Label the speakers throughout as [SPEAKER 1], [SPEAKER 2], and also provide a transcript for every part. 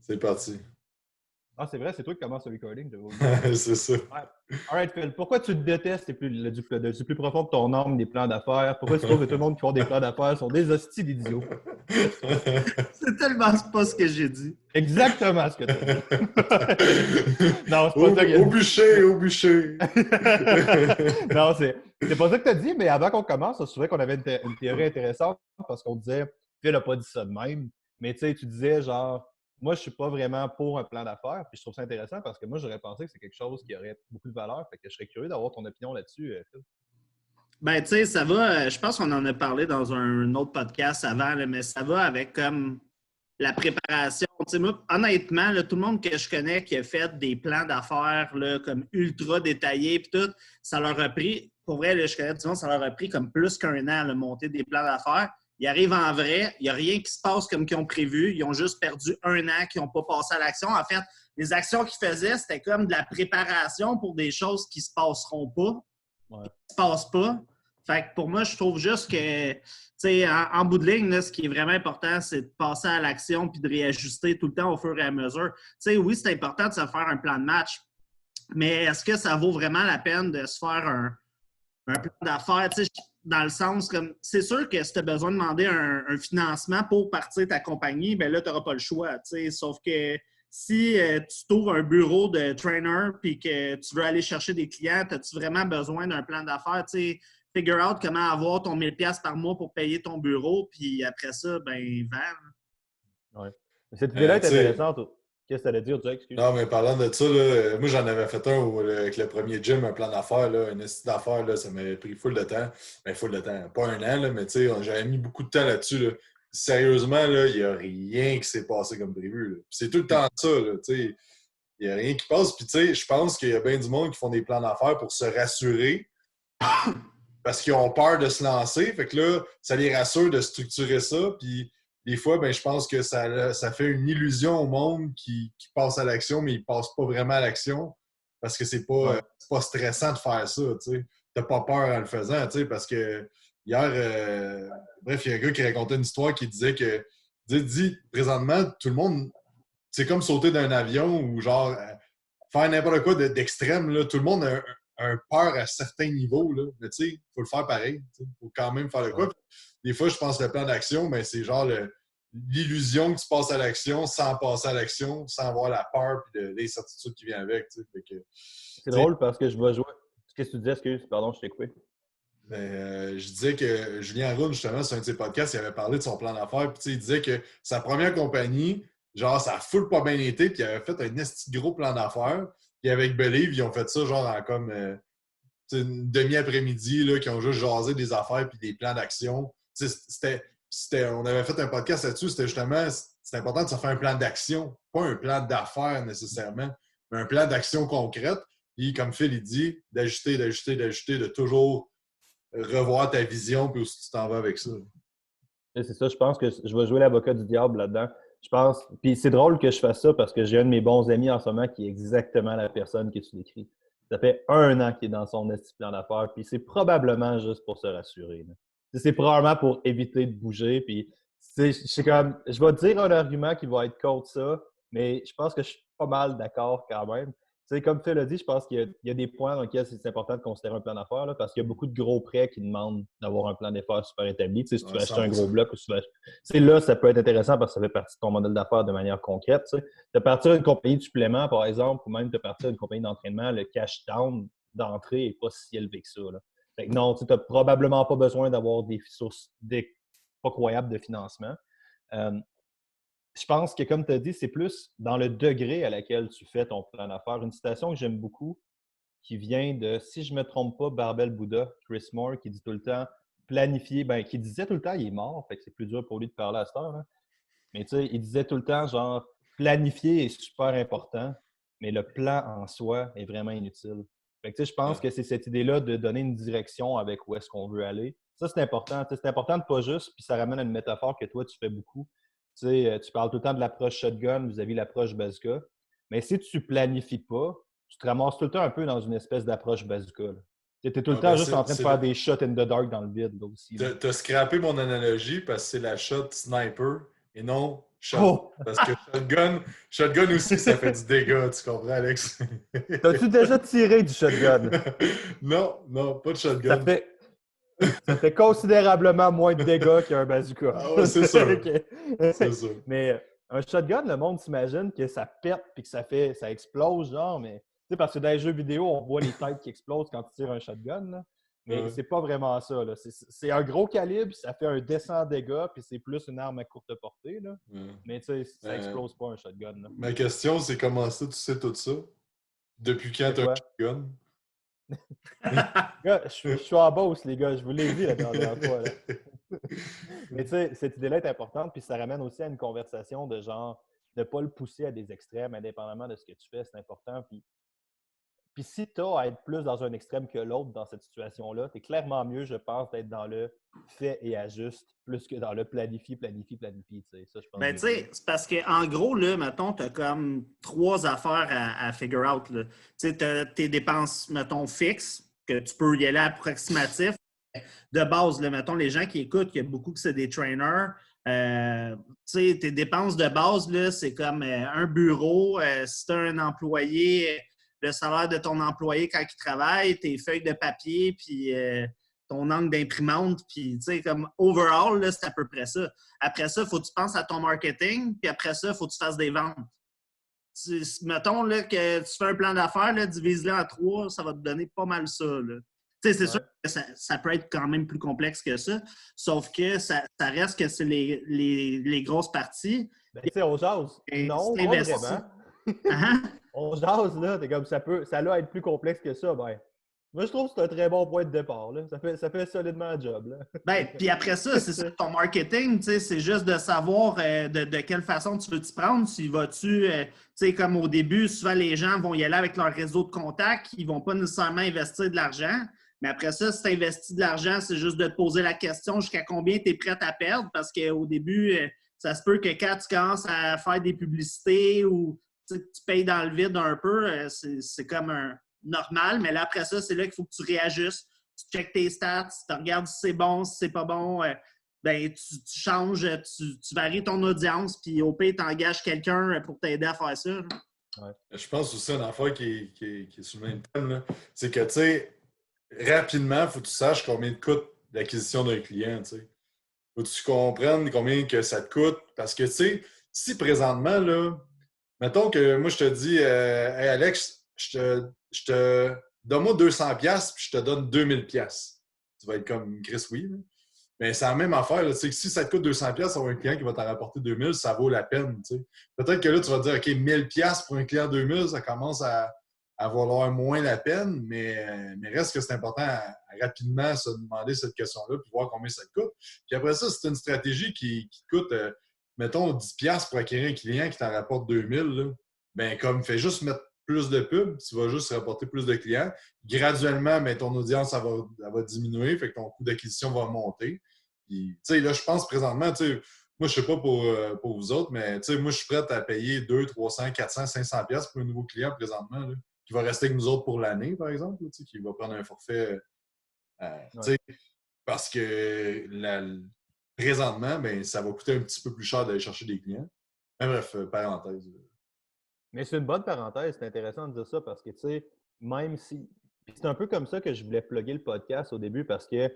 [SPEAKER 1] C'est parti.
[SPEAKER 2] Ah, c'est vrai, c'est toi qui commence le recording, j'avais oublié.
[SPEAKER 1] C'est ça.
[SPEAKER 2] Ouais. Alright, Phil, pourquoi tu détestes du plus profond de ton âme des plans d'affaires? Pourquoi tu trouves que tout le monde qui font des plans d'affaires sont des hosties d'idiots?
[SPEAKER 3] C'est tellement pas ce que j'ai dit.
[SPEAKER 2] Exactement ce que tu as dit. Non, c'est
[SPEAKER 1] Au,
[SPEAKER 2] pas ça qu'il a
[SPEAKER 1] au
[SPEAKER 2] dit.
[SPEAKER 1] bûcher, au bûcher.
[SPEAKER 2] Non, c'est pas ça que tu as dit, mais avant qu'on commence, je trouvais qu'on avait une théorie intéressante parce qu'on disait, Phil n'a pas dit ça de même, mais tu sais, tu disais genre, moi, je suis pas vraiment pour un plan d'affaires, puis je trouve ça intéressant parce que moi, j'aurais pensé que c'est quelque chose qui aurait beaucoup de valeur, fait que je serais curieux d'avoir ton opinion là-dessus, Phil.
[SPEAKER 3] Ben, tu sais, ça va. Je pense qu'on en a parlé dans un autre podcast avant, là, mais ça va avec comme la préparation. Tu sais, moi, honnêtement, là, tout le monde que je connais qui a fait des plans d'affaires là, comme ultra détaillés puis tout, ça leur a pris, pour vrai, là, je connais du monde, ça leur a pris comme plus qu'un an à monter des plans d'affaires. Ils arrivent en vrai, il n'y a rien qui se passe comme qu'ils ont prévu. Ils ont juste perdu un an, qui n'ont pas passé à l'action. En fait, les actions qu'ils faisaient, c'était comme de la préparation pour des choses qui ne se passeront pas.
[SPEAKER 2] Ouais.
[SPEAKER 3] Se passe pas. Fait que pour moi, je trouve juste que, tu sais, en bout de ligne, là, ce qui est vraiment important, c'est de passer à l'action puis de réajuster tout le temps au fur et à mesure. Tu sais, oui, c'est important de se faire un plan de match, mais est-ce que ça vaut vraiment la peine de se faire un plan d'affaires? Tu sais, dans le sens comme, c'est sûr que si tu as besoin de demander un financement pour partir ta compagnie, bien là, tu n'auras pas le choix, tu sais, sauf que si tu t'ouvres un bureau de trainer puis que tu veux aller chercher des clients, as-tu vraiment besoin d'un plan d'affaires? Tu sais, figure out comment avoir ton 1000$ par mois pour payer ton bureau, puis après ça, ben, vends.
[SPEAKER 2] Ouais. Mais cette idée-là est
[SPEAKER 1] Tu sais,
[SPEAKER 2] intéressante. Qu'est-ce que tu allais dire, Jack? Excuse.
[SPEAKER 1] non, mais parlant de ça, là, moi j'en avais fait un avec le premier gym, un plan d'affaires, là, un esti d'affaires, là, ça m'avait pris full de temps. Ben, full de temps, pas un an, là, mais tu sais, j'avais mis beaucoup de temps là-dessus. Là. Sérieusement, là, il n'y a rien qui s'est passé comme prévu. Là. Puis c'est tout le temps ça, là, tu sais. Il n'y a rien qui passe. Puis tu sais, je pense qu'il y a bien du monde qui font des plans d'affaires pour se rassurer parce qu'ils ont peur de se lancer. Fait que là, ça les rassure de structurer ça. Puis des fois, ben, je pense que ça fait une illusion au monde qui passe à l'action, mais ils ne passent pas vraiment à l'action parce que c'est pas stressant de faire ça. Tu n'as pas peur en le faisant. Parce que hier, bref, il y a un gars qui racontait une histoire qui disait que, dit présentement, tout le monde, c'est comme sauter d'un avion ou genre faire n'importe quoi d'extrême. Là. Tout le monde a un peur à certains niveaux, là. Mais tu sais, il faut le faire pareil. Il faut quand même faire le quoi. Des fois, je pense que le plan d'action, mais c'est genre l'illusion que tu passes à l'action sans passer à l'action, sans avoir la peur et l'incertitude qui vient avec.
[SPEAKER 2] C'est drôle parce que je vais jouer. Qu'est-ce que tu disais? Excuse, pardon, je t'ai coupé.
[SPEAKER 1] Je disais que Julien Arruda, justement, sur un de ses podcasts, il avait parlé de son plan d'affaires. Puis il disait que sa première compagnie, genre, ça a full pas bien été, puis il avait fait un esti gros plan d'affaires. Puis avec Believe, ils ont fait ça genre en comme une demi-après-midi, là, qui ont juste jasé des affaires puis des plans d'action. On avait fait un podcast là-dessus, c'était justement, c'est important de se faire un plan d'action, pas un plan d'affaires nécessairement, mais un plan d'action concrète. Puis comme Phil, il dit, d'ajuster, de toujours revoir ta vision puis où tu t'en vas avec ça.
[SPEAKER 2] C'est ça, je pense que je vais jouer l'avocat du diable là-dedans. Je pense, puis c'est drôle que je fasse ça parce que j'ai un de mes bons amis en ce moment qui est exactement la personne que tu décris. Ça fait un an qu'il est dans son plan d'affaires, puis c'est probablement juste pour se rassurer. C'est probablement pour éviter de bouger, puis je vais te dire un argument qui va être contre ça, mais je pense que je suis pas mal d'accord quand même. Tu sais, comme Phil l'a dit, je pense qu'il y a des points dans lesquels c'est important de considérer un plan d'affaires là, parce qu'il y a beaucoup de gros prêts qui demandent d'avoir un plan d'affaires super établi. Tu sais, si tu veux acheter un gros bloc ou si tu veux acheter... là, ça peut être intéressant parce que ça fait partie de ton modèle d'affaires de manière concrète. Tu sais. De partir d'une compagnie de supplément, par exemple, ou même de partir d'une compagnie d'entraînement, le cash down d'entrée n'est pas si élevé que ça. Là. Fait que non, tu n'as probablement pas besoin d'avoir des sources pas croyables de financement. Je pense que, comme tu as dit, c'est plus dans le degré à laquelle tu fais ton plan d'affaires. Une citation que j'aime beaucoup qui vient de, si je ne me trompe pas, Barbell Bouddha, Chris Moore, qui dit tout le temps planifier, qui disait tout le temps, il est mort, fait que c'est plus dur pour lui de parler à cette heure. Là. Mais tu sais, il disait tout le temps, genre, planifier est super important, mais le plan en soi est vraiment inutile. Fait que tu sais, je pense que c'est cette idée-là de donner une direction avec où est-ce qu'on veut aller. Ça, c'est important. C'est important de pas juste, puis ça ramène à une métaphore que toi, tu fais beaucoup. Tu sais, tu parles tout le temps de l'approche shotgun vis-à-vis l'approche bazooka. Mais si tu planifies pas, tu te ramasses tout le temps un peu dans une espèce d'approche bazooka. Tu es tout le temps juste en train de faire des shots in the dark dans le vide là, aussi.
[SPEAKER 1] Tu as scrappé mon analogie parce que c'est la shot sniper et non Parce que shotgun aussi, ça fait du dégât, tu comprends, Alex?
[SPEAKER 2] T'as-tu déjà tiré du shotgun?
[SPEAKER 1] Non, pas de shotgun.
[SPEAKER 2] Ça fait considérablement moins de dégâts qu'un bazooka.
[SPEAKER 1] Ah ouais, c'est sûr.
[SPEAKER 2] Okay.
[SPEAKER 1] C'est sûr.
[SPEAKER 2] Mais un shotgun, le monde s'imagine que ça pète et que ça explose, genre, mais tu sais, parce que dans les jeux vidéo, on voit les têtes qui explosent quand tu tires un shotgun, là. Mais c'est pas vraiment ça, là. C'est un gros calibre, ça fait un décent dégât, puis c'est plus une arme à courte portée, là. Mais tu sais, ça explose pas un shotgun, là.
[SPEAKER 1] Ma question, c'est comment ça, tu sais tout ça? Depuis quand t'as un shotgun?
[SPEAKER 2] Je suis en boss, les gars. Je vous l'ai dit la dernière fois. Là. Mais tu sais, cette idée-là est importante, puis ça ramène aussi à une conversation de genre, de ne pas le pousser à des extrêmes, indépendamment de ce que tu fais, c'est important. Puis si tu as à être plus dans un extrême que l'autre dans cette situation-là, tu es clairement mieux, je pense, d'être dans le fait et ajuste plus que dans le planifie. Ça, je pense.
[SPEAKER 3] Ben, tu sais, c'est parce qu'en gros, là, mettons, tu as comme 3 affaires à figure out. Tu sais, tu as tes dépenses, mettons, fixes, que tu peux y aller approximatif. De base, là, mettons, les gens qui écoutent, il y a beaucoup que c'est des trainers. Tu sais, tes dépenses de base, là, c'est comme un bureau. Si tu as un employé, le salaire de ton employé quand il travaille, tes feuilles de papier, puis ton angle d'imprimante, puis tu sais, comme overall, là, c'est à peu près ça. Après ça, il faut que tu penses à ton marketing, puis après ça, il faut que tu fasses des ventes. Mettons là, que tu fais un plan d'affaires, divise-le en 3, ça va te donner pas mal ça. C'est sûr que ça peut être quand même plus complexe que ça, sauf que ça reste que c'est les grosses parties.
[SPEAKER 2] Ben, tu sais, on jase. Non, pas vraiment. On jase, là, t'es comme ça a être plus complexe que ça. Ben, moi, je trouve que c'est un très bon point de départ. Là. Ça fait solidement un job. Là.
[SPEAKER 3] Ben, puis après ça, c'est ça, ton marketing, c'est juste de savoir de quelle façon tu veux t'y prendre. Tu vas-tu, tu sais, comme au début, souvent les gens vont y aller avec leur réseau de contacts, ils ne vont pas nécessairement investir de l'argent. Mais après ça, si tu investis de l'argent, c'est juste de te poser la question jusqu'à combien tu es prêt à perdre. Parce qu'au début, ça se peut que quand tu commences à faire des publicités ou tu payes dans le vide un peu, c'est comme un normal. Mais là, après ça, c'est là qu'il faut que tu réajustes. Tu checkes tes stats, tu regardes si c'est bon, si c'est pas bon. Ben, tu changes, tu varies ton audience, puis au pire, tu engages quelqu'un pour t'aider à faire ça.
[SPEAKER 1] Ouais. Je pense aussi à une affaire qui est sur le même thème, c'est que, tu sais, rapidement, il faut que tu saches combien te coûte l'acquisition d'un client, tu sais. Faut que tu comprennes combien que ça te coûte. Parce que, tu sais, si présentement, là, mettons que moi, je te dis, hey Alex, donne-moi 200$ puis je te donne 2000$. Tu vas être comme Chris, oui. Là. Mais c'est la même affaire. Tu sais que si ça te coûte 200$, avoir un client qui va t'en rapporter 2000$, ça vaut la peine. Tu sais. Peut-être que là, tu vas te dire, OK, 1000$ pour un client 2000$, ça commence à valoir moins la peine, mais reste que c'est important à rapidement se demander cette question-là puis voir combien ça te coûte. Puis après ça, c'est une stratégie qui te coûte, mettons, 10$ pour acquérir un client qui t'en rapporte 2000$. Là. Ben comme, fais juste mettre plus de pubs, tu vas juste rapporter plus de clients. Graduellement, ben, ton audience, elle va diminuer, fait que ton coût d'acquisition va monter. Puis, tu sais, là, je pense présentement, tu sais, moi, je sais pas pour vous autres, mais tu sais, moi, je suis prêt à payer 200, 300, 400, 500$ pour un nouveau client présentement, là, qui va rester avec nous autres pour l'année, par exemple, tu sais, qui va prendre un forfait, tu sais, parce que présentement, ben, ça va coûter un petit peu plus cher d'aller chercher des clients. Mais bref, parenthèse.
[SPEAKER 2] Mais c'est une bonne parenthèse, c'est intéressant de dire ça parce que, tu sais, même si. Puis c'est un peu comme ça que je voulais plugger le podcast au début parce qu'il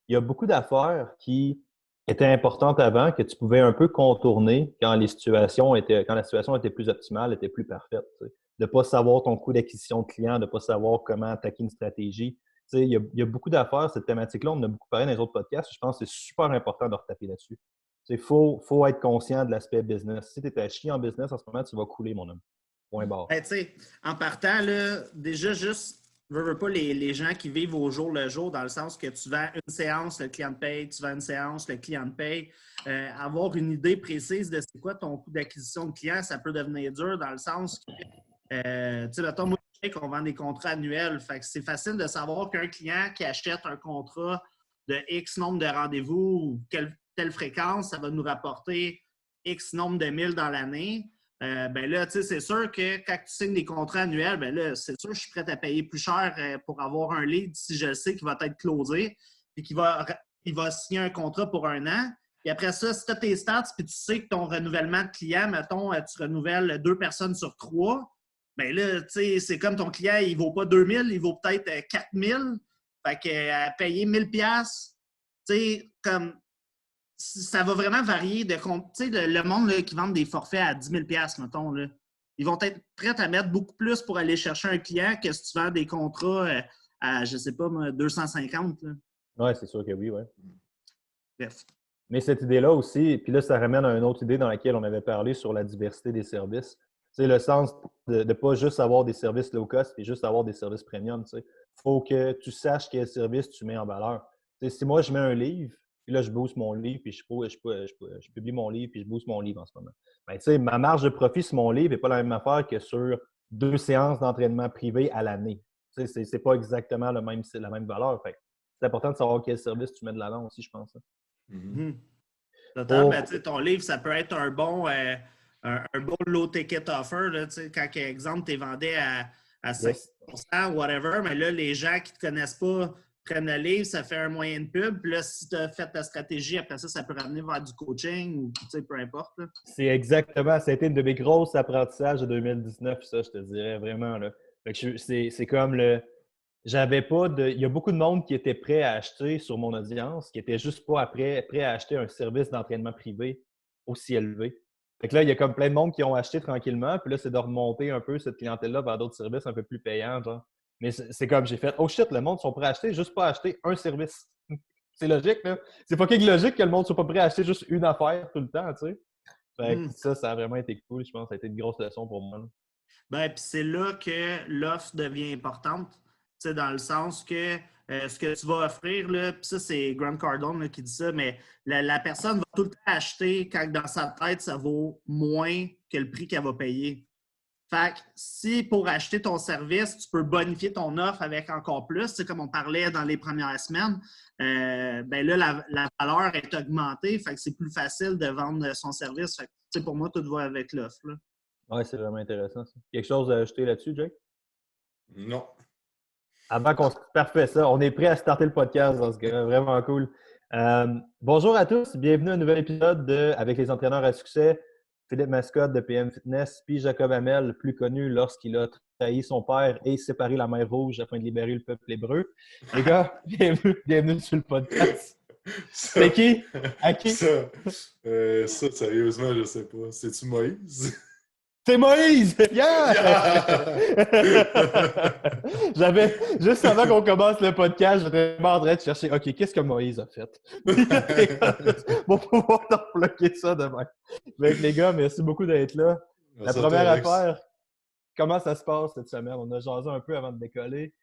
[SPEAKER 2] y a beaucoup d'affaires qui étaient importantes avant que tu pouvais un peu contourner quand la situation était plus optimale, était plus parfaite. Tu sais. De ne pas savoir ton coût d'acquisition de clients, de ne pas savoir comment attaquer une stratégie. Tu sais, il y a beaucoup d'affaires, cette thématique-là, on en a beaucoup parlé dans les autres podcasts. Je pense que c'est super important de retaper là-dessus. Il faut être conscient de l'aspect business. Si tu es à chier en business en ce moment, tu vas couler, mon homme. Point barre.
[SPEAKER 3] Ben, en partant, là, déjà, juste, veux pas les gens qui vivent au jour le jour, dans le sens que tu vends une séance, le client te paye, tu vends une séance, le client te paye. Avoir une idée précise de c'est quoi ton coût d'acquisition de client, ça peut devenir dur dans le sens que, tu sais, mettons, moi, je sais qu'on vend des contrats annuels. Fait que c'est facile de savoir qu'un client qui achète un contrat de X nombre de rendez-vous ou telle fréquence, ça va nous rapporter X nombre de 1000 dans l'année. Ben là, tu sais, c'est sûr que quand tu signes des contrats annuels, ben là, c'est sûr que je suis prêt à payer plus cher pour avoir un lead si je sais qu'il va être closé et qu'il va signer un contrat pour 1 an. Puis après ça, si tu as tes stats, puis tu sais que ton renouvellement de client, mettons, tu renouvelles 2 personnes sur 3, bien là, tu sais, c'est comme ton client, il ne vaut pas 2000, il vaut peut-être 4000. Fait que payer 1000$, tu sais, comme ça va vraiment varier de compte. Tu sais, le monde là, qui vend des forfaits à 10 000$, mettons, là, ils vont être prêts à mettre beaucoup plus pour aller chercher un client que si tu vends des contrats à, je sais pas, 250.
[SPEAKER 2] Oui, c'est sûr que oui, oui.
[SPEAKER 3] Bref.
[SPEAKER 2] Mais cette idée-là aussi, puis là, ça ramène à une autre idée dans laquelle on avait parlé sur la diversité des services. Tu sais, le sens de ne pas juste avoir des services low cost, puis juste avoir des services premium. Tu sais. Faut que tu saches quel service tu mets en valeur. Tu sais, si moi, je mets un livre, puis là, je booste mon livre, puis je publie mon livre, puis je booste mon livre en ce moment. Ben, tu sais, ma marge de profit sur mon livre n'est pas la même affaire que sur 2 séances d'entraînement privé à l'année. Tu sais, c'est pas exactement la même valeur. Fait que c'est important de savoir quel service tu mets de l'avant aussi, je pense.
[SPEAKER 3] Total, ben, ton livre, ça peut être un bon low ticket offer. Là, quand, exemple, tu es vendé à 5% ou whatever, mais là, les gens qui ne te connaissent pas prennent le livre, ça fait un moyen de pub. Puis là, si tu as fait ta stratégie, après ça, ça peut ramener vers du coaching ou peu importe. Là.
[SPEAKER 2] C'est exactement, ça a été une de mes grosses apprentissages de 2019, ça, je te dirais vraiment. Là. C'est comme le. J'avais pas de. Il y a beaucoup de monde qui était prêt à acheter sur mon audience, qui était juste pas prêt à acheter un service d'entraînement privé aussi élevé. Fait que là, il y a comme plein de monde qui ont acheté tranquillement, puis là, c'est de remonter un peu cette clientèle-là vers d'autres services un peu plus payants, genre. Mais c'est comme j'ai fait, oh shit, le monde sont prêts à acheter, juste pas acheter un service. C'est logique, là. C'est pas quelque logique que le monde soit pas prêt à acheter juste une affaire tout le temps, tu sais. Fait que ça a vraiment été cool, je pense. Ça a été une grosse leçon pour moi.
[SPEAKER 3] Ben, puis c'est là que l'offre devient importante. Dans le sens que ce que tu vas offrir, là, puis ça, c'est Grant Cardone là, qui dit ça, mais la personne va tout le temps acheter quand dans sa tête, ça vaut moins que le prix qu'elle va payer. Fait que si pour acheter ton service, tu peux bonifier ton offre avec encore plus, comme on parlait dans les premières semaines, ben là, la valeur est augmentée, fait que c'est plus facile de vendre son service. Fait que, pour moi, tout va avec l'offre.
[SPEAKER 2] Oui, c'est vraiment intéressant. Ça. Quelque chose à ajouter là-dessus, Jake?
[SPEAKER 1] Non.
[SPEAKER 2] Avant qu'on se... Parfait, ça. On est prêt à starter le podcast dans ce cas. Vraiment cool. Bonjour à tous. Bienvenue à un nouvel épisode de Avec les entraîneurs à succès. Philippe Mascotte de PM Fitness, puis Jacob Hamel, plus connu lorsqu'il a trahi son père et séparé la mer Rouge afin de libérer le peuple hébreu. Les gars, bienvenue sur le podcast. C'est qui? À qui?
[SPEAKER 1] Ça, sérieusement, je sais pas. C'est-tu Moïse?
[SPEAKER 2] C'est Moïse! Yeah! J'avais, juste avant qu'on commence le podcast, j'étais en train de chercher, OK, qu'est-ce que Moïse a fait? Pour pouvoir t'en bloquer ça demain. Donc, les gars, merci beaucoup d'être là. La première affaire, comment ça se passe cette semaine? On a jasé un peu avant de décoller.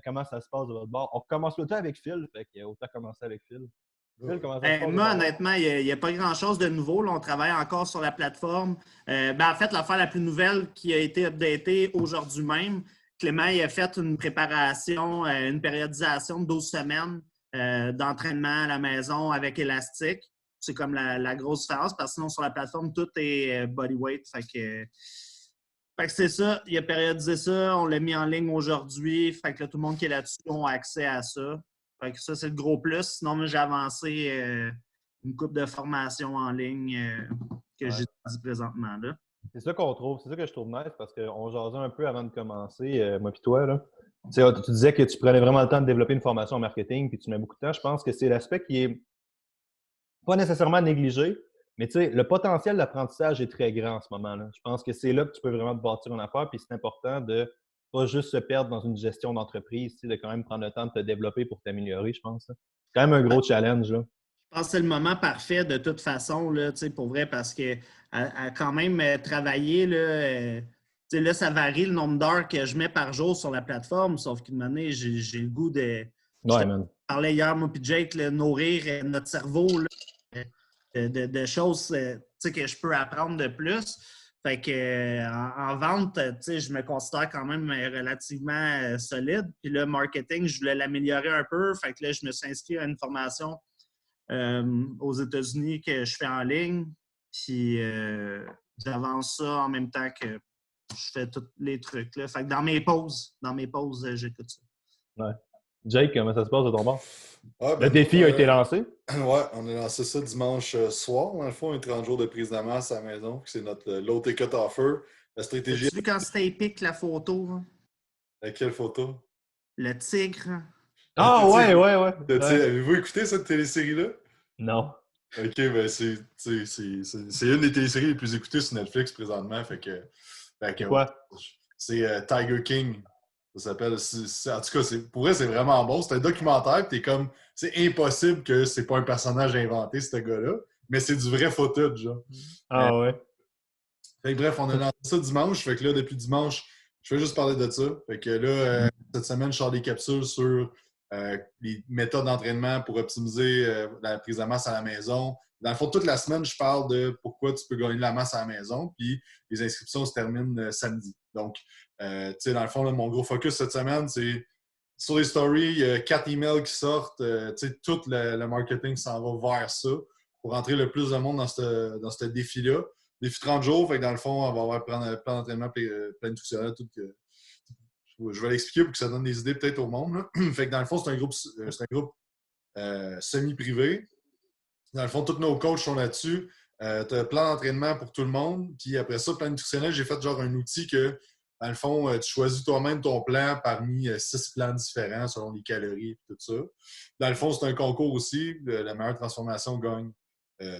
[SPEAKER 2] Comment ça se passe de votre bord? On commence tout le temps avec Phil, fait qu'il y a autant commencer avec Phil. Phil, comment ça se passe?
[SPEAKER 3] Moi, honnêtement, il n'y a pas grand-chose de nouveau. Là, on travaille encore sur la plateforme. En fait, l'affaire la plus nouvelle qui a été updatée aujourd'hui même, Clément il a fait une préparation, une périodisation de 12 semaines d'entraînement à la maison avec élastique. C'est comme la grosse différence parce que sinon, sur la plateforme, tout est bodyweight. Fait que c'est ça. Il a périodisé ça. On l'a mis en ligne aujourd'hui. Fait que là, tout le monde qui est là-dessus a accès à ça. Fait que ça, c'est le gros plus. Sinon, moi, j'ai avancé une couple de formations en ligne que j'ai dit présentement. Là.
[SPEAKER 2] C'est ça qu'on trouve. C'est ça que je trouve nice parce qu'on jasait un peu avant de commencer, moi et toi. Là. Tu disais que tu prenais vraiment le temps de développer une formation en marketing puis tu mets beaucoup de temps. Je pense que c'est l'aspect qui est pas nécessairement négligé, mais tu sais, le potentiel d'apprentissage est très grand en ce moment-là. Je pense que c'est là que tu peux vraiment te bâtir une affaire puis c'est important de pas juste se perdre dans une gestion d'entreprise, de quand même prendre le temps de te développer pour t'améliorer, je pense. C'est quand même un gros challenge. Là.
[SPEAKER 3] Je pense que c'est le moment parfait de toute façon, là, pour vrai, parce que à quand même travailler, là, ça varie le nombre d'heures que je mets par jour sur la plateforme, sauf qu'une année, j'ai le goût de.
[SPEAKER 2] Ouais, man.
[SPEAKER 3] Je parlais hier, moi et Jake, là, nourrir notre cerveau là, de choses que je peux apprendre de plus. Fait que en vente, je me considère quand même relativement solide. Puis le marketing, je voulais l'améliorer un peu. Fait que là, je me suis inscrit à une formation aux États-Unis que je fais en ligne. Puis j'avance ça en même temps que je fais tous les trucs. Là. Fait que dans mes pauses, j'écoute ça.
[SPEAKER 2] Ouais. Jake, comment ça se passe de ton bord?
[SPEAKER 1] Ah,
[SPEAKER 2] Le
[SPEAKER 1] ben,
[SPEAKER 2] défi a été lancé.
[SPEAKER 1] ouais, on a lancé ça dimanche soir. Dans le fond, un 30 jours de prise de masse à la maison. C'est notre low ticket offer. La stratégie.
[SPEAKER 3] As-tu vu quand c'était épique la photo? Hein?
[SPEAKER 1] Quelle photo?
[SPEAKER 3] Le tigre.
[SPEAKER 2] Ah ouais, ouais, ouais. Ouais.
[SPEAKER 1] Avez-vous écouté cette télésérie-là?
[SPEAKER 2] Non.
[SPEAKER 1] Ok, ben c'est une des téléséries les plus écoutées sur Netflix présentement.
[SPEAKER 2] C'est quoi?
[SPEAKER 1] C'est Tiger King. Ça s'appelle. En tout cas, pour vrai, c'est vraiment bon. C'est un documentaire, t'es comme. C'est impossible que c'est pas un personnage inventé, ce gars-là. Mais c'est du vrai footage, genre.
[SPEAKER 2] Ah ouais.
[SPEAKER 1] Fait que bref, on a lancé ça dimanche. Fait que là, depuis dimanche, je vais juste parler de ça. Fait que là, cette semaine, je sors des capsules sur les méthodes d'entraînement pour optimiser la prise de masse à la maison. Dans le fond, toute la semaine, je parle de pourquoi tu peux gagner de la masse à la maison. Puis les inscriptions se terminent samedi. Donc, tu sais, dans le fond, là, mon gros focus cette semaine, c'est sur les stories, il y a 4 emails qui sortent. Tu sais, tout le marketing s'en va vers ça pour entrer le plus de monde dans ce défi-là. Défi 30 jours, fait que dans le fond, on va avoir plan d'entraînement planificationnel, tout que. Je vais l'expliquer pour que ça donne des idées peut-être au monde. Là. Fait que dans le fond, c'est un groupe semi-privé. Dans le fond, tous nos coachs sont là-dessus. Tu as un plan d'entraînement pour tout le monde. Puis après ça, plan nutritionnel, j'ai fait genre un outil que, dans le fond, tu choisis toi-même ton plan parmi 6 plans différents selon les calories et tout ça. Dans le fond, c'est un concours aussi. La meilleure transformation gagne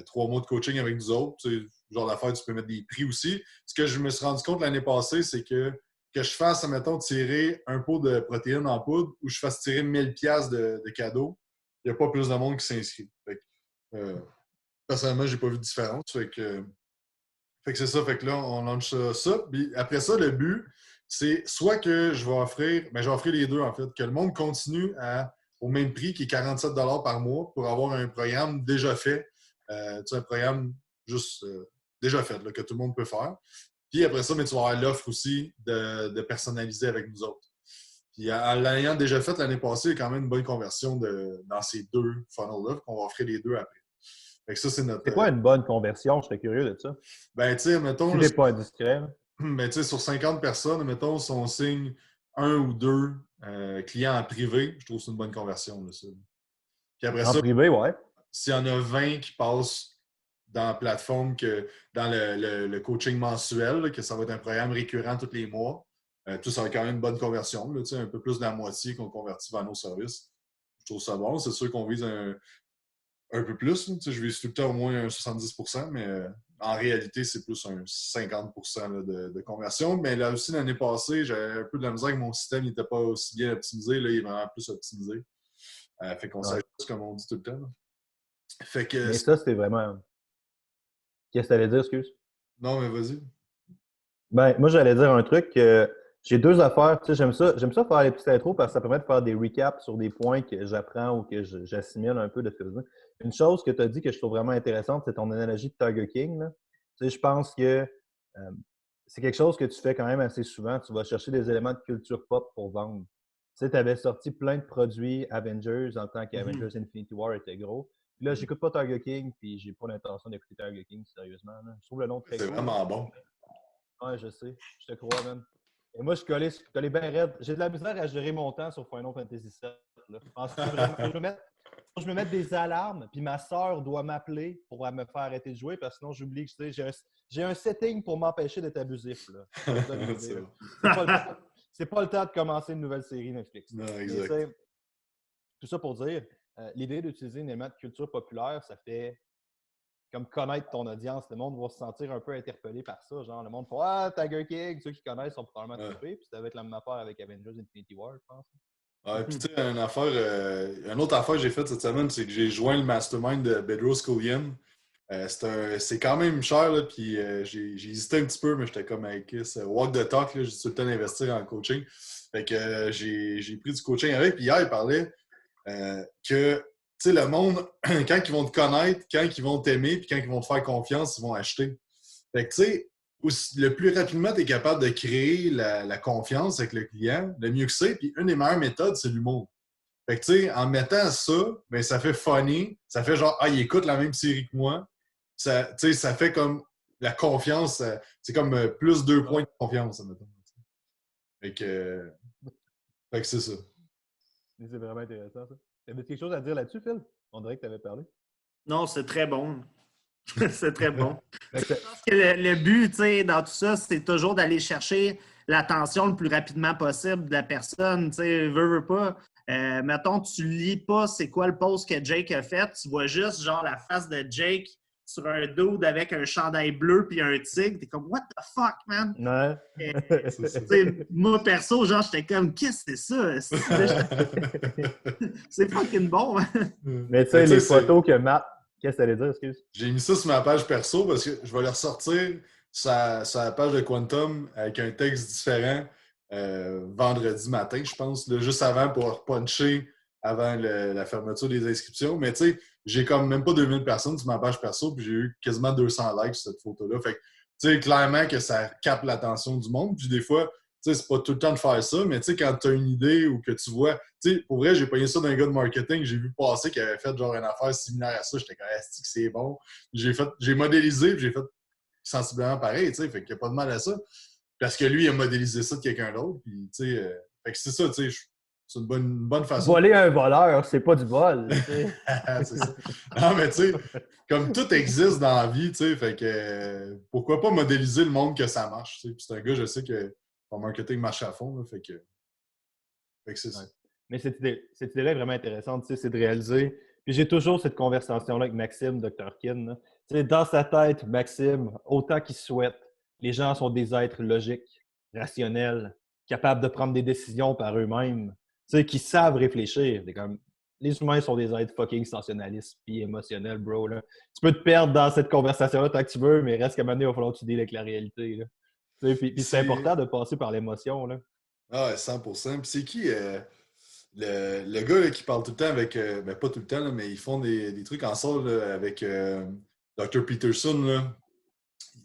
[SPEAKER 1] 3 mois de coaching avec nous autres. Tu sais, genre d'affaires, tu peux mettre des prix aussi. Ce que je me suis rendu compte l'année passée, c'est que je fasse, mettons, tirer un pot de protéines en poudre ou je fasse tirer 1000$ de cadeaux, il n'y a pas plus de monde qui s'inscrit. Personnellement, j'ai pas vu de différence. Fait que c'est ça. Fait que là, on lance ça. Puis après ça, le but, c'est soit que je vais offrir, je vais offrir les deux, en fait, que le monde continue au même prix, qui est 47$ par mois, pour avoir un programme déjà fait. Un programme juste déjà fait, là, que tout le monde peut faire. Puis après ça, mais tu vas avoir l'offre aussi de personnaliser avec nous autres. Puis en l'ayant déjà fait l'année passée, il y a quand même une bonne conversion dans ces deux funnels-là, qu'on va offrir les deux après. Fait que ça, c'est notre.
[SPEAKER 2] C'est quoi une bonne conversion? Je serais curieux de ça.
[SPEAKER 1] Ben, tu sais, mettons.
[SPEAKER 2] Si t'es pas indiscret.
[SPEAKER 1] Ben, tu sais, sur 50 personnes, mettons, si on signe un ou deux clients en privé, je trouve que c'est une bonne conversion. Là, ça. Puis après
[SPEAKER 2] En
[SPEAKER 1] ça,
[SPEAKER 2] privé, ouais.
[SPEAKER 1] s'il y en a 20 qui passent dans la plateforme, dans le coaching mensuel, là, que ça va être un programme récurrent tous les mois, ça va être quand même une bonne conversion. Là, un peu plus de la moitié qu'on convertit vers nos services. Je trouve ça bon. C'est sûr qu'on vise un peu plus. Là, je vise tout le temps au moins un 70%, mais en réalité, c'est plus un 50% là, de conversion. Mais là aussi, l'année passée, j'avais un peu de la misère que mon système n'était pas aussi bien optimisé. Là, il est vraiment plus optimisé. Fait qu'on s'ajuste, comme on dit tout le temps. Là. Fait que,
[SPEAKER 2] mais ça, c'est vraiment. Qu'est-ce que tu allais dire, excuse?
[SPEAKER 1] Non, mais vas-y.
[SPEAKER 2] Ben, moi, j'allais dire un truc. J'ai deux affaires. Tu sais, j'aime ça faire les petites intros parce que ça permet de faire des recaps sur des points que j'apprends ou que j'assimile un peu de ce que je dis. Une chose que tu as dit que je trouve vraiment intéressante, c'est ton analogie de Tiger King. Là. Tu sais, je pense que c'est quelque chose que tu fais quand même assez souvent. Tu vas chercher des éléments de culture pop pour vendre. Tu sais, tu avais sorti plein de produits Avengers en tant qu'Avengers Infinity War était gros. Puis là, j'écoute pas Tiger King, puis j'ai pas l'intention d'écouter Tiger King, sérieusement. Là. Je trouve le nom très
[SPEAKER 1] C'est
[SPEAKER 2] cool.
[SPEAKER 1] vraiment bon.
[SPEAKER 2] Ouais, je sais. Je te crois, même. Et moi, je suis collé bien raide. J'ai de la misère à gérer mon temps sur Final Fantasy VII. Penses-tu vraiment? Je me mets des alarmes, puis ma soeur doit m'appeler pour me faire arrêter de jouer, parce que sinon, j'oublie que j'ai un setting pour m'empêcher d'être abusif. Là. C'est pas le temps de commencer une nouvelle série Netflix.
[SPEAKER 1] Non, exact.
[SPEAKER 2] Tout ça pour dire, l'idée d'utiliser un élément de culture populaire, ça fait comme connaître ton audience. Le monde va se sentir un peu interpellé par ça. Genre, le monde fait « Ah, Tiger King! » Ceux qui connaissent sont probablement trompés. Puis ça va être la même affaire avec Avengers Infinity War, je pense.
[SPEAKER 1] Ouais, puis tu sais, une autre affaire que j'ai faite cette semaine, c'est que j'ai joint le mastermind de Bedros Keuilian. C'est quand même cher, là, puis j'ai hésité un petit peu, mais j'étais comme avec walk the talk, j'ai tout le temps d'investir en coaching. Fait que j'ai pris du coaching avec, puis hier, il parlait que, tu sais, le monde, quand ils vont te connaître, quand ils vont t'aimer, puis quand ils vont te faire confiance, ils vont acheter. Fait que, tu sais, le plus rapidement tu es capable de créer la confiance avec le client, le mieux que c'est. Puis une des meilleures méthodes, c'est l'humour. Fait que, tu sais, en mettant ça, ben, ça fait funny. Ça fait genre, il écoute la même série que moi. Ça, tu sais, ça fait comme la confiance. C'est comme plus 2 points de confiance, mettons. Fait que c'est ça.
[SPEAKER 2] C'est vraiment intéressant, ça. T'avais quelque chose à dire là-dessus, Phil? On dirait que tu avais parlé.
[SPEAKER 3] Non, c'est très bon. C'est très bon.
[SPEAKER 2] Fait que
[SPEAKER 3] Je pense que le but, tu sais, dans tout ça, c'est toujours d'aller chercher l'attention le plus rapidement possible de la personne. Tu sais, veux pas. Mettons, tu lis pas c'est quoi le post que Jake a fait. Tu vois juste, genre, la face de Jake sur un dude avec un chandail bleu puis un tigre. T'es comme, what the fuck, man?
[SPEAKER 2] Ouais.
[SPEAKER 1] C'est ça.
[SPEAKER 3] Tu sais, moi, perso, genre, j'étais comme, qu'est-ce que c'est ça? C'est fucking bon, hein?
[SPEAKER 2] Mais tu sais, les photos que Matt... Qu'est-ce que tu allais dire, excuse?
[SPEAKER 1] J'ai mis ça sur ma page perso parce que je vais le ressortir sur la page de Quantum avec un texte différent vendredi matin, je pense, là, juste avant pour puncher avant la fermeture des inscriptions. Mais tu sais, j'ai comme même pas 2000 personnes sur ma page perso puis j'ai eu quasiment 200 likes sur cette photo-là. Fait que, tu sais, clairement que ça capte l'attention du monde. Puis des fois, tu sais, c'est pas tout le temps de faire ça, mais tu sais, quand tu as une idée ou que tu vois, tu sais, pour vrai, j'ai pogné ça d'un gars de marketing, j'ai vu passer qui avait fait genre une affaire similaire à ça, j'étais comme, est-ce que c'est bon? J'ai modélisé, puis j'ai fait sensiblement pareil, tu sais, fait qu'il n'y a pas de mal à ça. Parce que lui, il a modélisé ça de quelqu'un d'autre, puis tu sais, fait que c'est ça, tu sais, c'est une bonne façon.
[SPEAKER 2] Voler un voleur, c'est pas du vol, tu sais.
[SPEAKER 1] C'est ça. Non, mais tu sais, comme tout existe dans la vie, tu sais, fait que pourquoi pas modéliser le monde que ça marche, tu sais. Puis c'est un gars, je sais que son marketing marche à fond, là, fait que c'est ça.
[SPEAKER 2] Ouais. Mais cette idée-là est vraiment intéressante, tu sais, c'est de réaliser. Puis j'ai toujours cette conversation-là avec Maxime, Dr. Kin. Là. Tu sais, dans sa tête, Maxime, autant qu'il souhaite, les gens sont des êtres logiques, rationnels, capables de prendre des décisions par eux-mêmes, tu sais, qui savent réfléchir. Comme, les humains sont des êtres fucking sensationnalistes puis émotionnels, bro. Là. Tu peux te perdre dans cette conversation-là tant que tu veux, mais reste qu'à un moment donné, il va falloir que tu deals avec la réalité. Là. Tu sais, puis c'est important de passer par l'émotion. Là.
[SPEAKER 1] Ah ouais, 100%. Puis c'est qui le gars là, qui parle tout le temps avec... ben pas tout le temps, là, mais ils font des trucs ensemble là, avec Dr. Peterson. Là.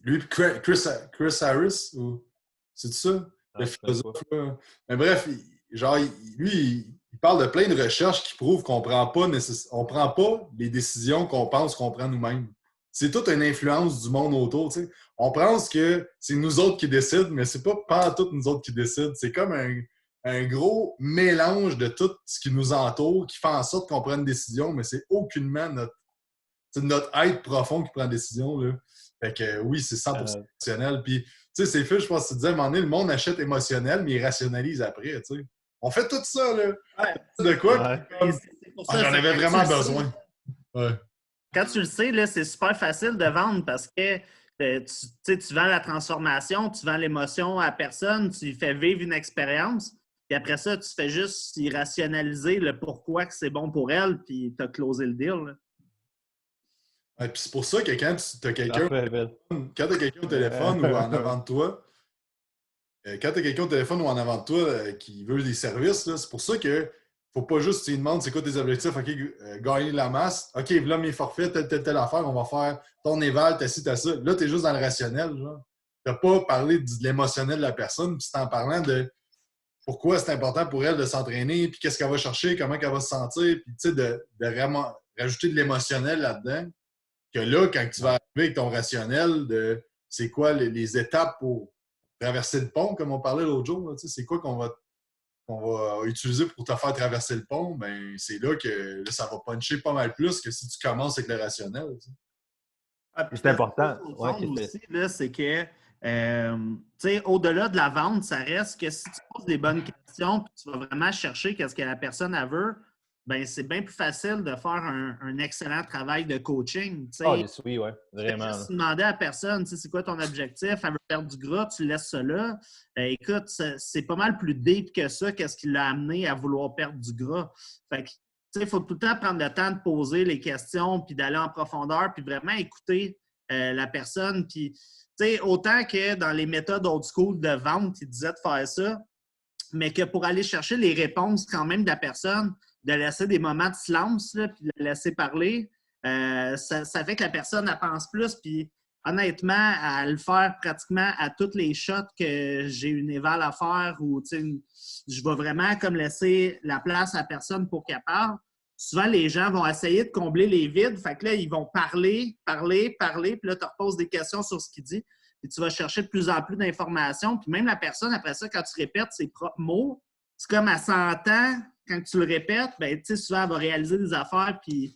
[SPEAKER 1] Lui, Chris Harris, ou c'est ça? Le philosophe. Là. Mais bref, lui, il parle de plein de recherches qui prouvent qu'on prend pas les décisions qu'on pense qu'on prend nous-mêmes. C'est toute une influence du monde autour. Tu sais. On pense que c'est nous autres qui décident, mais c'est pas toutes nous autres qui décident. C'est comme un gros mélange de tout ce qui nous entoure qui fait en sorte qu'on prenne une décision, mais c'est aucunement notre être profond qui prend la décision. Là. Fait que oui, c'est 100% émotionnel. Puis, tu sais, c'est fait, je pense que tu disais, à un moment donné, le monde achète émotionnel, mais il rationalise après, tu sais. On fait tout ça, là.
[SPEAKER 3] Ouais.
[SPEAKER 1] De quoi?
[SPEAKER 2] Ouais.
[SPEAKER 1] Comme,
[SPEAKER 3] ça,
[SPEAKER 1] j'en avais vraiment besoin. Ouais.
[SPEAKER 3] Quand tu le sais, là, c'est super facile de vendre parce que tu vends la transformation, tu vends l'émotion à personne, tu fais vivre une expérience. Puis après ça, tu fais juste y rationaliser le pourquoi que c'est bon pour elle, puis tu as closé le deal. Là.
[SPEAKER 1] Ouais, puis c'est pour ça que quand tu as quelqu'un au téléphone ou en avant de toi, qui veut des services, là, c'est pour ça que faut pas juste, tu lui demandes c'est quoi tes objectifs, OK, gagner de la masse, OK, là mes forfaits, telle affaire, on va faire ton éval, t'as ci, t'as ça. Là, t'es juste dans le rationnel, genre. T'as pas parlé de l'émotionnel de la personne, puis c'est en parlant de pourquoi c'est important pour elle de s'entraîner, puis qu'est-ce qu'elle va chercher, comment elle va se sentir, puis tu sais, de vraiment rajouter de l'émotionnel là-dedans. Que là, quand tu vas arriver avec ton rationnel de c'est quoi les étapes pour traverser le pont, comme on parlait l'autre jour, c'est quoi qu'on va utiliser pour te faire traverser le pont, ben c'est là que là, ça va puncher pas mal plus que si tu commences avec le rationnel.
[SPEAKER 2] C'est important.
[SPEAKER 3] Aussi, c'est que au-delà de la vente, ça reste que si tu poses des bonnes questions et tu vas vraiment chercher ce que la personne a veut, ben c'est bien plus facile de faire un excellent travail de coaching.
[SPEAKER 2] Oui, oui, vraiment.
[SPEAKER 3] Juste demander à la personne, c'est quoi ton objectif, elle veut perdre du gras, tu laisses ça là. Écoute, c'est pas mal plus deep que ça, qu'est-ce qui l'a amené à vouloir perdre du gras. Fait que, il faut tout le temps prendre le temps de poser les questions, puis d'aller en profondeur, puis vraiment écouter la personne. Puis, autant que dans les méthodes old school de vente, ils disaient de faire ça, mais que pour aller chercher les réponses quand même de la personne, de laisser des moments de silence, là, puis de la laisser parler, ça fait que la personne elle pense plus. Puis honnêtement, à le faire pratiquement à toutes les shots que j'ai une éval à faire ou je vais vraiment comme laisser la place à la personne pour qu'elle parle. Souvent, les gens vont essayer de combler les vides. Fait que là, ils vont parler, puis là, tu reposes des questions sur ce qu'il dit. Puis tu vas chercher de plus en plus d'informations. Puis même la personne, après ça, quand tu répètes ses propres mots, c'est comme elle s'entend quand tu le répètes, ben, souvent, elle va réaliser des affaires, puis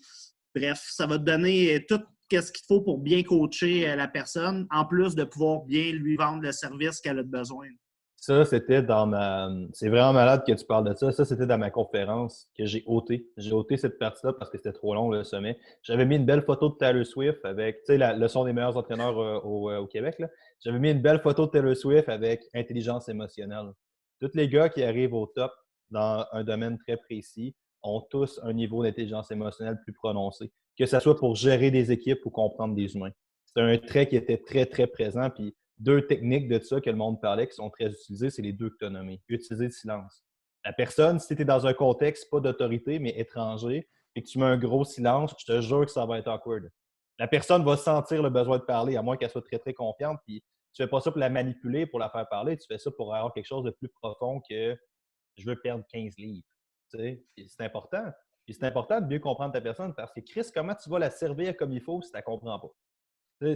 [SPEAKER 3] bref, ça va te donner tout ce qu'il faut pour bien coacher la personne, en plus de pouvoir bien lui vendre le service qu'elle a besoin.
[SPEAKER 2] Ça, c'était dans ma. C'est vraiment malade que tu parles de ça. Ça, c'était dans ma conférence que j'ai ôté. J'ai ôté cette partie-là parce que c'était trop long, le sommet. J'avais mis une belle photo de Taylor Swift avec, tu sais, la leçon des meilleurs entraîneurs au Québec, là. J'avais mis une belle photo de Taylor Swift avec intelligence émotionnelle. Tous les gars qui arrivent au top dans un domaine très précis ont tous un niveau d'intelligence émotionnelle plus prononcé, que ce soit pour gérer des équipes ou comprendre des humains. C'est un trait qui était très, très présent. Puis deux techniques de ça que le monde parlait qui sont très utilisées, c'est les deux que tu as nommées. Utiliser le silence. La personne, si tu es dans un contexte pas d'autorité, mais étranger, et que tu mets un gros silence, je te jure que ça va être awkward. La personne va sentir le besoin de parler, à moins qu'elle soit très, très confiante. Puis tu fais pas ça pour la manipuler, pour la faire parler. Tu fais ça pour avoir quelque chose de plus profond que je veux perdre 15 livres. Tu sais? C'est important. Puis c'est important de mieux comprendre ta personne parce que, Chris, comment tu vas la servir comme il faut si tu ne la comprends pas?
[SPEAKER 3] C'est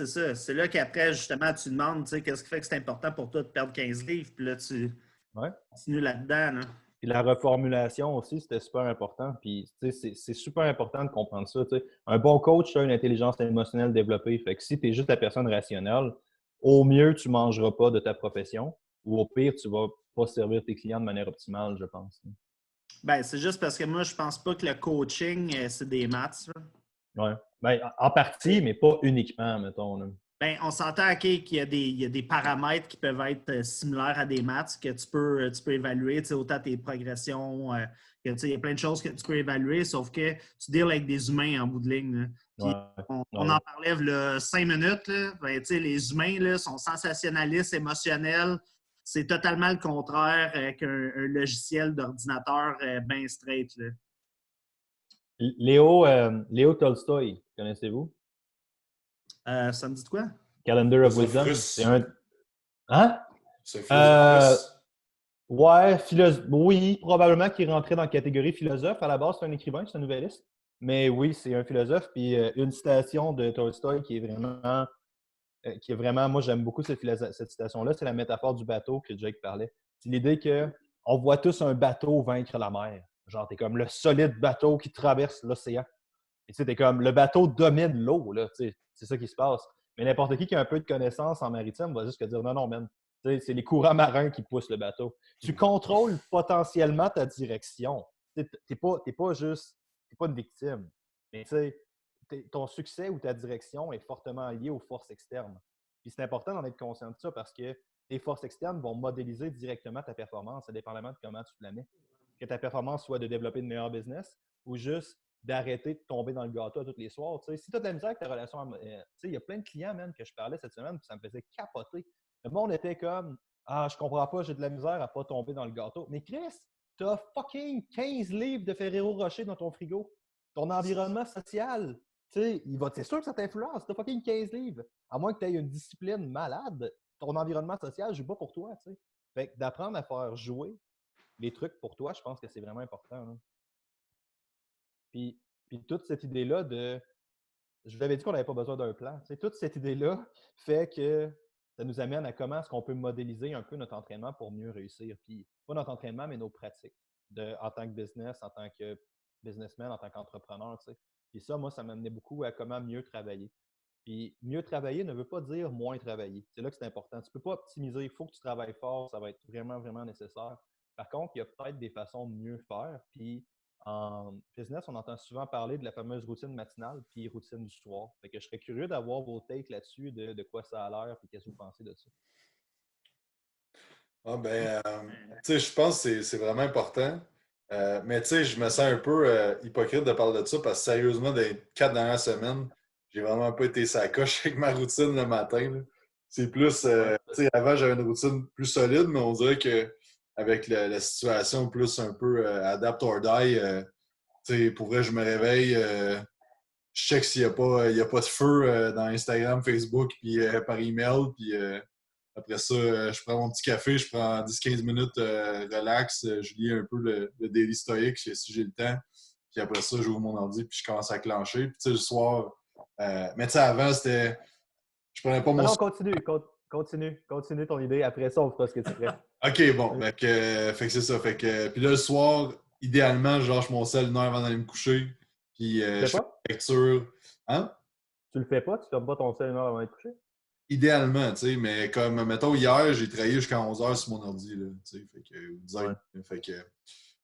[SPEAKER 3] ça. C'est là qu'après, justement, tu demandes qu'est-ce qui fait que c'est important pour toi de perdre 15 livres. Puis là, tu continues là-dedans. Là.
[SPEAKER 2] Puis la reformulation aussi, c'était super important. Puis c'est super important de comprendre ça. T'sais. Un bon coach a une intelligence émotionnelle développée. Fait que si tu es juste la personne rationnelle, au mieux, tu ne mangeras pas de ta profession. Ou au pire, tu ne vas pas servir tes clients de manière optimale, je pense.
[SPEAKER 3] Ben, c'est juste parce que moi, je pense pas que le coaching, c'est des maths.
[SPEAKER 2] Oui. Ben, en partie, mais pas uniquement, mettons. Là.
[SPEAKER 3] Ben, on s'entend qu'il y a des paramètres qui peuvent être similaires à des maths que tu peux évaluer, autant tes progressions, il y a plein de choses que tu peux évaluer, sauf que tu deals avec des humains en bout de ligne. Là. Puis on en parlait là, 5 minutes. Là. Ben, les humains là, sont sensationnalistes, émotionnels. C'est totalement le contraire qu'un logiciel d'ordinateur bien straight. Là.
[SPEAKER 2] Léo Tolstoï, connaissez-vous?
[SPEAKER 3] Ça me dit de quoi?
[SPEAKER 2] Calendar of Wisdom. C'est un. Hein?
[SPEAKER 1] C'est un philosophe.
[SPEAKER 2] Ouais, oui, probablement qu'il rentrait dans la catégorie philosophe. À la base, c'est un écrivain, c'est un nouvelliste. Mais oui, c'est un philosophe. Puis une citation de Tolstoï qui est vraiment, moi j'aime beaucoup cette citation-là, c'est la métaphore du bateau que Jake parlait. C'est l'idée qu'on voit tous un bateau vaincre la mer. Genre, t'es comme le solide bateau qui traverse l'océan. Et tu sais, t'es comme, le bateau domine l'eau, là, tu sais, c'est ça qui se passe. Mais n'importe qui a un peu de connaissance en maritime va juste te dire, non, man, tu sais, c'est les courants marins qui poussent le bateau. Tu contrôles potentiellement ta direction. T'es pas juste, t'es pas une victime. Mais tu sais, ton succès ou ta direction est fortement lié aux forces externes. Puis c'est important d'en être conscient de ça parce que tes forces externes vont modéliser directement ta performance, indépendamment de comment tu te la mets. Que ta performance soit de développer de meilleurs business ou juste d'arrêter de tomber dans le gâteau tous les soirs. T'sais. Si tu as de la misère avec ta relation, il y a plein de clients même, que je parlais cette semaine, puis ça me faisait capoter. Le monde était comme ah, je comprends pas, j'ai de la misère à pas tomber dans le gâteau. Mais Chris, tu as fucking 15 livres de Ferrero Rocher dans ton frigo. Ton environnement social, c'est sûr que ça t'influence. Tu as fucking 15 livres. À moins que tu aies une discipline malade, ton environnement social ne joue pas pour toi. T'sais. Fait que d'apprendre à faire jouer les trucs pour toi, je pense que c'est vraiment important. Là. Puis toute cette idée-là de... Je vous avais dit qu'on n'avait pas besoin d'un plan. T'sais, toute cette idée-là fait que ça nous amène à comment est-ce qu'on peut modéliser un peu notre entraînement pour mieux réussir. Puis pas notre entraînement, mais nos pratiques en tant que business, en tant que businessman, en tant qu'entrepreneur. T'sais. Puis ça, moi, ça m'amenait beaucoup à comment mieux travailler. Puis mieux travailler ne veut pas dire moins travailler. C'est là que c'est important. Tu ne peux pas optimiser. Il faut que tu travailles fort. Ça va être vraiment, vraiment nécessaire. Par contre, il y a peut-être des façons de mieux faire. Puis en business, on entend souvent parler de la fameuse routine matinale puis routine du soir. Fait que je serais curieux d'avoir vos takes là-dessus, de quoi ça a l'air et qu'est-ce que vous pensez de ça.
[SPEAKER 1] Ah ben, tu sais, je pense que c'est vraiment important. Mais tu sais, je me sens un peu hypocrite de parler de ça parce que sérieusement, dans les 4 dernières semaines, j'ai vraiment pas été sa coche avec ma routine le matin. Là. C'est plus, tu sais, avant, j'avais une routine plus solide, mais on dirait que avec la situation plus un peu adapt or die, tu sais, pour vrai, je me réveille, je check s'il n'y a pas de feu dans Instagram, Facebook, puis par email, puis après ça, je prends mon petit café, je prends 10-15 minutes relax, je lis un peu le Daily Stoic si j'ai le temps. Puis après ça, j'ouvre mon ordi puis je commence à clencher. Puis tu sais, le soir, mais tu sais, avant, c'était. Je prenais pas mon.
[SPEAKER 2] Non, continue ton idée. Après ça, on fera ce que tu ferais.
[SPEAKER 1] OK, bon. Fait que c'est ça. Fait que, puis là, le soir, idéalement, je lâche mon sel une heure avant d'aller me coucher. Puis
[SPEAKER 2] Tu le
[SPEAKER 1] je
[SPEAKER 2] fais
[SPEAKER 1] fais
[SPEAKER 2] pas?
[SPEAKER 1] la lecture. Hein?
[SPEAKER 2] Tu le fais pas? Tu fermes pas ton sel une heure avant de te coucher?
[SPEAKER 1] Idéalement, tu sais, mais comme, mettons, hier, j'ai travaillé jusqu'à 11 heures sur mon ordi, là, tu sais, fait que, ou 10 heures,
[SPEAKER 2] Ouais.
[SPEAKER 1] fait que, tu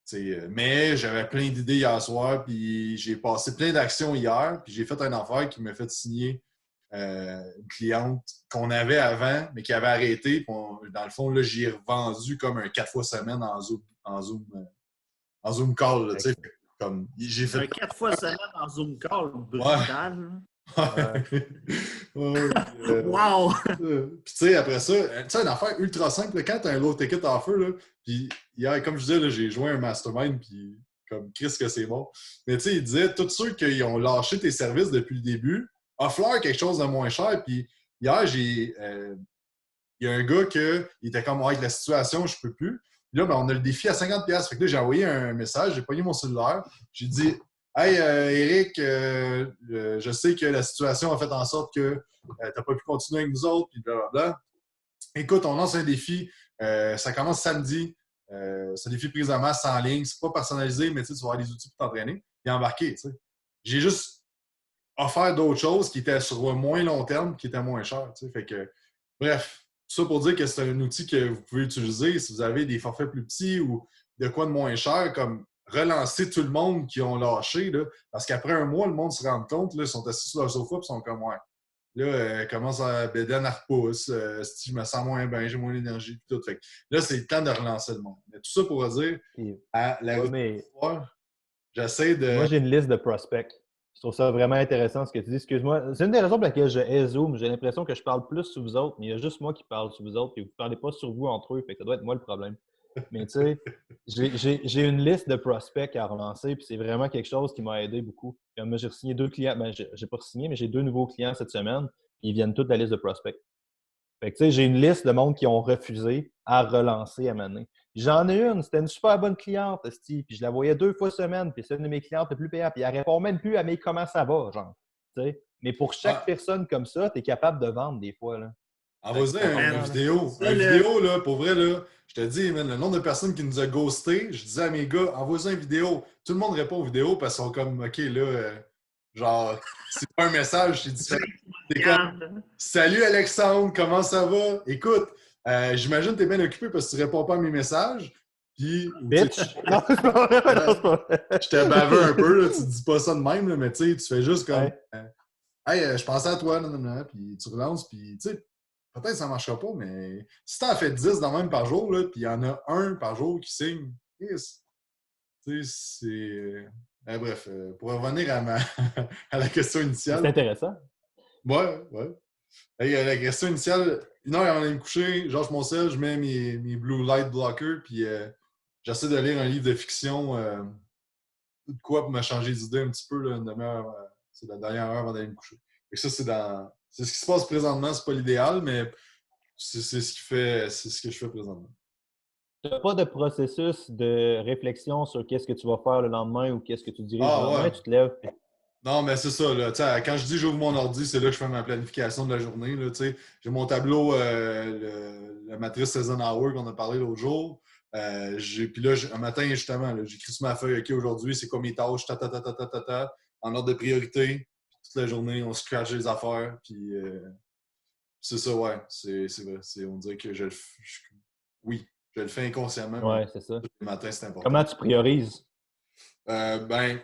[SPEAKER 1] sais, mais j'avais plein d'idées hier soir, puis j'ai passé plein d'actions hier, puis j'ai fait une affaire qui m'a fait signer une cliente qu'on avait avant, mais qui avait arrêté, puis dans le fond, là, j'y ai revendu comme un 4 fois semaine en Zoom call, là, tu sais, comme, j'ai fait,
[SPEAKER 3] Un 4 fois semaine en Zoom call,
[SPEAKER 1] ouais,
[SPEAKER 3] brutal.
[SPEAKER 2] Ouais.
[SPEAKER 1] ouais,
[SPEAKER 3] Wow!
[SPEAKER 1] Puis, tu sais, après ça, tu sais, une affaire ultra simple, là, quand tu as un low ticket offer, là, puis hier, comme je disais, là, j'ai joué un mastermind, puis comme Chris que c'est bon. Mais tu sais, il disait, tous ceux qui ont lâché tes services depuis le début, offre-leur quelque chose de moins cher. Puis hier, il y a un gars il était comme, ouais, avec la situation, je peux plus. Puis là, ben, on a le défi à 50$. Fait que là, j'ai envoyé un message, j'ai pogné mon cellulaire, j'ai dit, hey, Eric, je sais que la situation a fait en sorte que tu n'as pas pu continuer avec nous autres, puis blablabla. Écoute, on lance un défi. Ça commence samedi. C'est un défi prise de masse en ligne. C'est pas personnalisé, mais tu vas avoir les outils pour t'entraîner et embarquer. Tu sais. J'ai juste offert d'autres choses qui étaient sur un moins long terme, qui étaient moins chères. Tu sais. Fait que, bref, tout ça pour dire que c'est un outil que vous pouvez utiliser si vous avez des forfaits plus petits ou de quoi de moins cher, comme relancer tout le monde qui ont lâché. Là, parce qu'après un mois, le monde se rend compte, là, ils sont assis sur leur sofa et sont comme ouais. Là, commence à bédaine, à repousse. Si je me sens moins bien, j'ai moins d'énergie. Tout. Fait que là, c'est le temps de relancer le monde. Mais tout ça pour dire,
[SPEAKER 2] Puis,
[SPEAKER 1] à la
[SPEAKER 2] ouais,
[SPEAKER 1] routine
[SPEAKER 2] mais
[SPEAKER 1] du soir, j'essaie
[SPEAKER 2] moi,
[SPEAKER 1] de.
[SPEAKER 2] j'ai une liste de prospects. Je trouve ça vraiment intéressant ce que tu dis. Excuse-moi. C'est une des raisons pour laquelle je hais Zoom. J'ai l'impression que je parle plus sur vous autres, mais il y a juste moi qui parle sur vous autres et vous ne parlez pas sur vous entre eux. Fait que ça doit être moi le problème. Mais tu sais, j'ai une liste de prospects à relancer, puis c'est vraiment quelque chose qui m'a aidé beaucoup. Comme moi, j'ai signé 2 clients. Ben, j'ai pas signé, mais j'ai 2 nouveaux clients cette semaine. Ils viennent tous de la liste de prospects. Fait que, tu sais, j'ai une liste de monde qui ont refusé à relancer à mener. J'en ai une, c'était une super bonne cliente, esti, puis je la voyais 2 fois semaine, puis c'est une de mes clientes les plus payantes, puis elle répond même plus à mes comment ça va, genre. Tu sais. Mais pour chaque
[SPEAKER 1] Ah,
[SPEAKER 2] personne comme ça, tu es capable de vendre des fois, là. Fait que
[SPEAKER 1] envoie-y
[SPEAKER 2] c'est
[SPEAKER 1] une
[SPEAKER 2] important,
[SPEAKER 3] Man,
[SPEAKER 2] là.
[SPEAKER 1] vidéo.
[SPEAKER 3] ça,
[SPEAKER 1] Une
[SPEAKER 3] le...
[SPEAKER 1] vidéo, là, pour vrai, là, je te dis, man, le nombre de personnes qui nous a ghosté, je disais à mes gars, envoie-y une vidéo. Tout le monde répond aux vidéos parce qu'ils sont comme, OK, là, genre, c'est pas un message, c'est différent. C'est comme,
[SPEAKER 3] Regarde.
[SPEAKER 1] salut Alexandre, comment ça va? Écoute, j'imagine que tu es bien occupé parce que tu réponds pas à mes messages. Puis, tu sais,
[SPEAKER 2] Bitch! Non, c'est pas vrai, non, c'est pas vrai.
[SPEAKER 1] je t'ai bavé un peu, là, tu dis pas ça de même, là, mais tu sais, tu fais juste comme,
[SPEAKER 2] Ouais.
[SPEAKER 1] hey, je pensais à toi, non, non, non, puis tu relances, puis tu sais, peut-être que ça ne marchera pas, mais si tu en fais 10 dans même par jour, là, puis il y en a un par jour qui signe, yes, tu sais, c'est. Bref, pour revenir à la question
[SPEAKER 2] C'est
[SPEAKER 1] initiale.
[SPEAKER 2] intéressant.
[SPEAKER 1] Ouais, ouais. Hey, la question initiale, une heure avant d'aller me coucher, je lâche mon sel, je mets mes blue light blockers, puis j'essaie de lire un livre de fiction, de quoi pour me changer d'idée un petit peu, là, une demi-heure, c'est la dernière heure avant d'aller me coucher. Et ça, c'est ce qui se passe présentement, c'est pas l'idéal, mais c'est ce que je fais présentement.
[SPEAKER 2] Tu n'as pas de processus de réflexion sur qu'est-ce que tu vas faire le lendemain ou qu'est-ce que tu diriges le
[SPEAKER 1] Ah
[SPEAKER 2] lendemain.
[SPEAKER 1] ouais.
[SPEAKER 2] Tu te lèves.
[SPEAKER 1] Non, mais c'est ça. Là, quand je dis j'ouvre mon ordi, c'est là que je fais ma planification de la journée. Là, j'ai mon tableau, la matrice Eisenhower qu'on a parlé l'autre jour. Puis là, un matin, justement, j'écris sur ma feuille, OK, aujourd'hui, c'est quoi mes tâches, en ordre de priorité. Toute la journée, on se crache les affaires. Puis c'est ça, ouais. C'est vrai. On dirait que oui, je le fais inconsciemment, mais
[SPEAKER 2] Ouais, c'est ça.
[SPEAKER 1] le matin, c'est important.
[SPEAKER 2] Comment tu priorises?
[SPEAKER 1] Ben,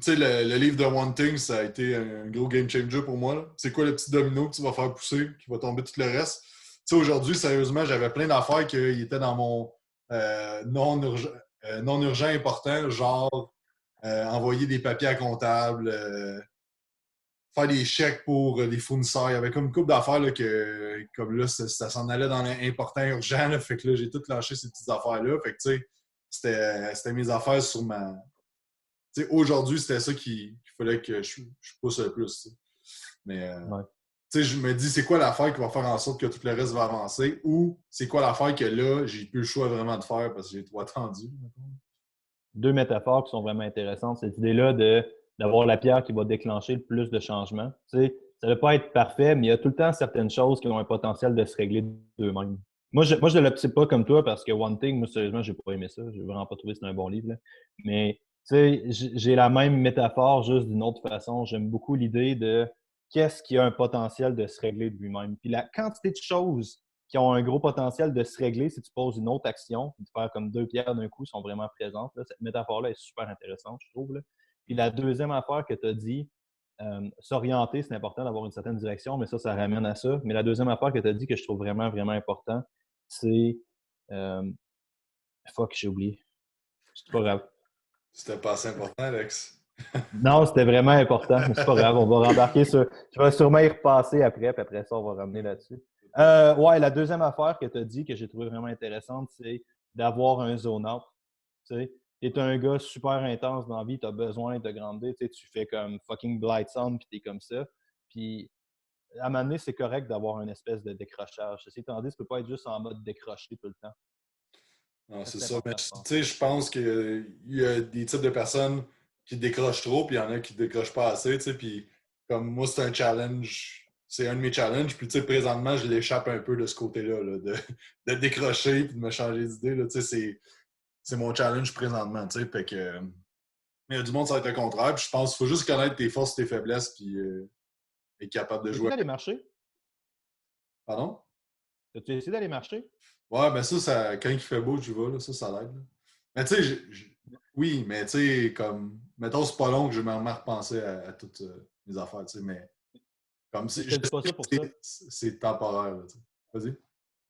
[SPEAKER 1] tu sais, le livre de One Thing, ça a été un gros game changer pour moi. C'est quoi le petit domino que tu vas faire pousser, qui va tomber tout le reste? Tu sais, aujourd'hui, sérieusement, j'avais plein d'affaires qui étaient dans mon non urgent important, genre envoyer des papiers à comptable, faire des chèques pour des fournisseurs. Il y avait comme une couple d'affaires là, que, comme là, ça s'en allait dans l'important urgent. Là, fait que là, j'ai tout lâché ces petites affaires-là. Fait que, tu sais, c'était mes affaires sur ma. Tu sais, aujourd'hui, c'était ça qu'il fallait que je pousse le plus. Tu sais. Mais
[SPEAKER 2] Ouais.
[SPEAKER 1] tu sais, je me dis, c'est quoi l'affaire qui va faire en sorte que tout le reste va avancer ou c'est quoi l'affaire que là, j'ai plus le choix vraiment de faire parce que j'ai trop attendu.
[SPEAKER 2] 2 métaphores qui sont vraiment intéressantes. Cette idée-là d'avoir la pierre qui va déclencher le plus de changements. Tu sais, ça ne va pas être parfait, mais il y a tout le temps certaines choses qui ont un potentiel de se régler d'eux-mêmes. Moi, je ne l'observe pas comme toi parce que One Thing, moi, sérieusement, j'ai pas aimé ça. J'ai vraiment pas trouvé que c'était un bon livre. Là. Mais, tu sais, j'ai la même métaphore, juste d'une autre façon. J'aime beaucoup l'idée de qu'est-ce qui a un potentiel de se régler de lui-même. Puis la quantité de choses qui ont un gros potentiel de se régler si tu poses une autre action, de faire comme deux pierres d'un coup sont vraiment présentes. Là. Cette métaphore-là est super intéressante, je trouve. Là. Puis la deuxième affaire que tu as dit, s'orienter, c'est important d'avoir une certaine direction, mais ça ramène à ça. Mais la deuxième affaire que tu as dit que je trouve vraiment, vraiment important, c'est. Euh, fuck, j'ai oublié. C'est pas grave.
[SPEAKER 1] C'était pas assez important, Alex.
[SPEAKER 2] Non, c'était vraiment important, mais c'est pas grave. On va rembarquer sur. Je vais sûrement y repasser après, puis après ça, on va ramener là-dessus. Ouais, la deuxième affaire que tu as dit que j'ai trouvé vraiment intéressante, c'est d'avoir un zone out. Tu es un gars super intense dans la vie, tu as besoin de grandir. Tu fais comme fucking Blight Sound, puis tu es comme ça. Puis à un moment donné, c'est correct d'avoir une espèce de décrochage. Ceci étant dit, tu peux pas être juste en mode décroché tout le temps.
[SPEAKER 1] Non,
[SPEAKER 2] Ça,
[SPEAKER 1] c'est
[SPEAKER 2] c'est
[SPEAKER 1] ça. Mais
[SPEAKER 2] important, je
[SPEAKER 1] tu
[SPEAKER 2] pense.
[SPEAKER 1] sais, je pense qu'il y a des types de personnes qui décrochent trop, puis il y en a qui décrochent pas assez, tu sais. Puis comme moi, c'est un challenge. C'est un de mes challenges. Puis tu sais, présentement, je l'échappe un peu de ce côté-là, là, de décrocher puis de me changer d'idée. Là, tu sais, c'est mon challenge présentement, tu sais. Fait que, mais il y a du monde, ça va être le contraire. Puis je pense qu'il faut juste connaître tes forces, tes faiblesses, puis être capable de
[SPEAKER 2] As-tu essayé
[SPEAKER 1] jouer.
[SPEAKER 2] d'aller marcher?
[SPEAKER 1] Pardon?
[SPEAKER 2] As-tu essayé d'aller marcher?
[SPEAKER 1] Ouais, ben ça, quand il fait beau, tu vas, là, ça l'aide. Là. Mais tu sais, oui, mais tu sais, comme, mettons, c'est pas long que je me remets à repenser à toutes mes affaires, tu sais, mais comme,
[SPEAKER 2] Mais je
[SPEAKER 1] je
[SPEAKER 2] te dis
[SPEAKER 1] sais
[SPEAKER 2] pas ça
[SPEAKER 1] que
[SPEAKER 2] pour ça.
[SPEAKER 1] c'est temporaire, là, tu sais. Vas-y.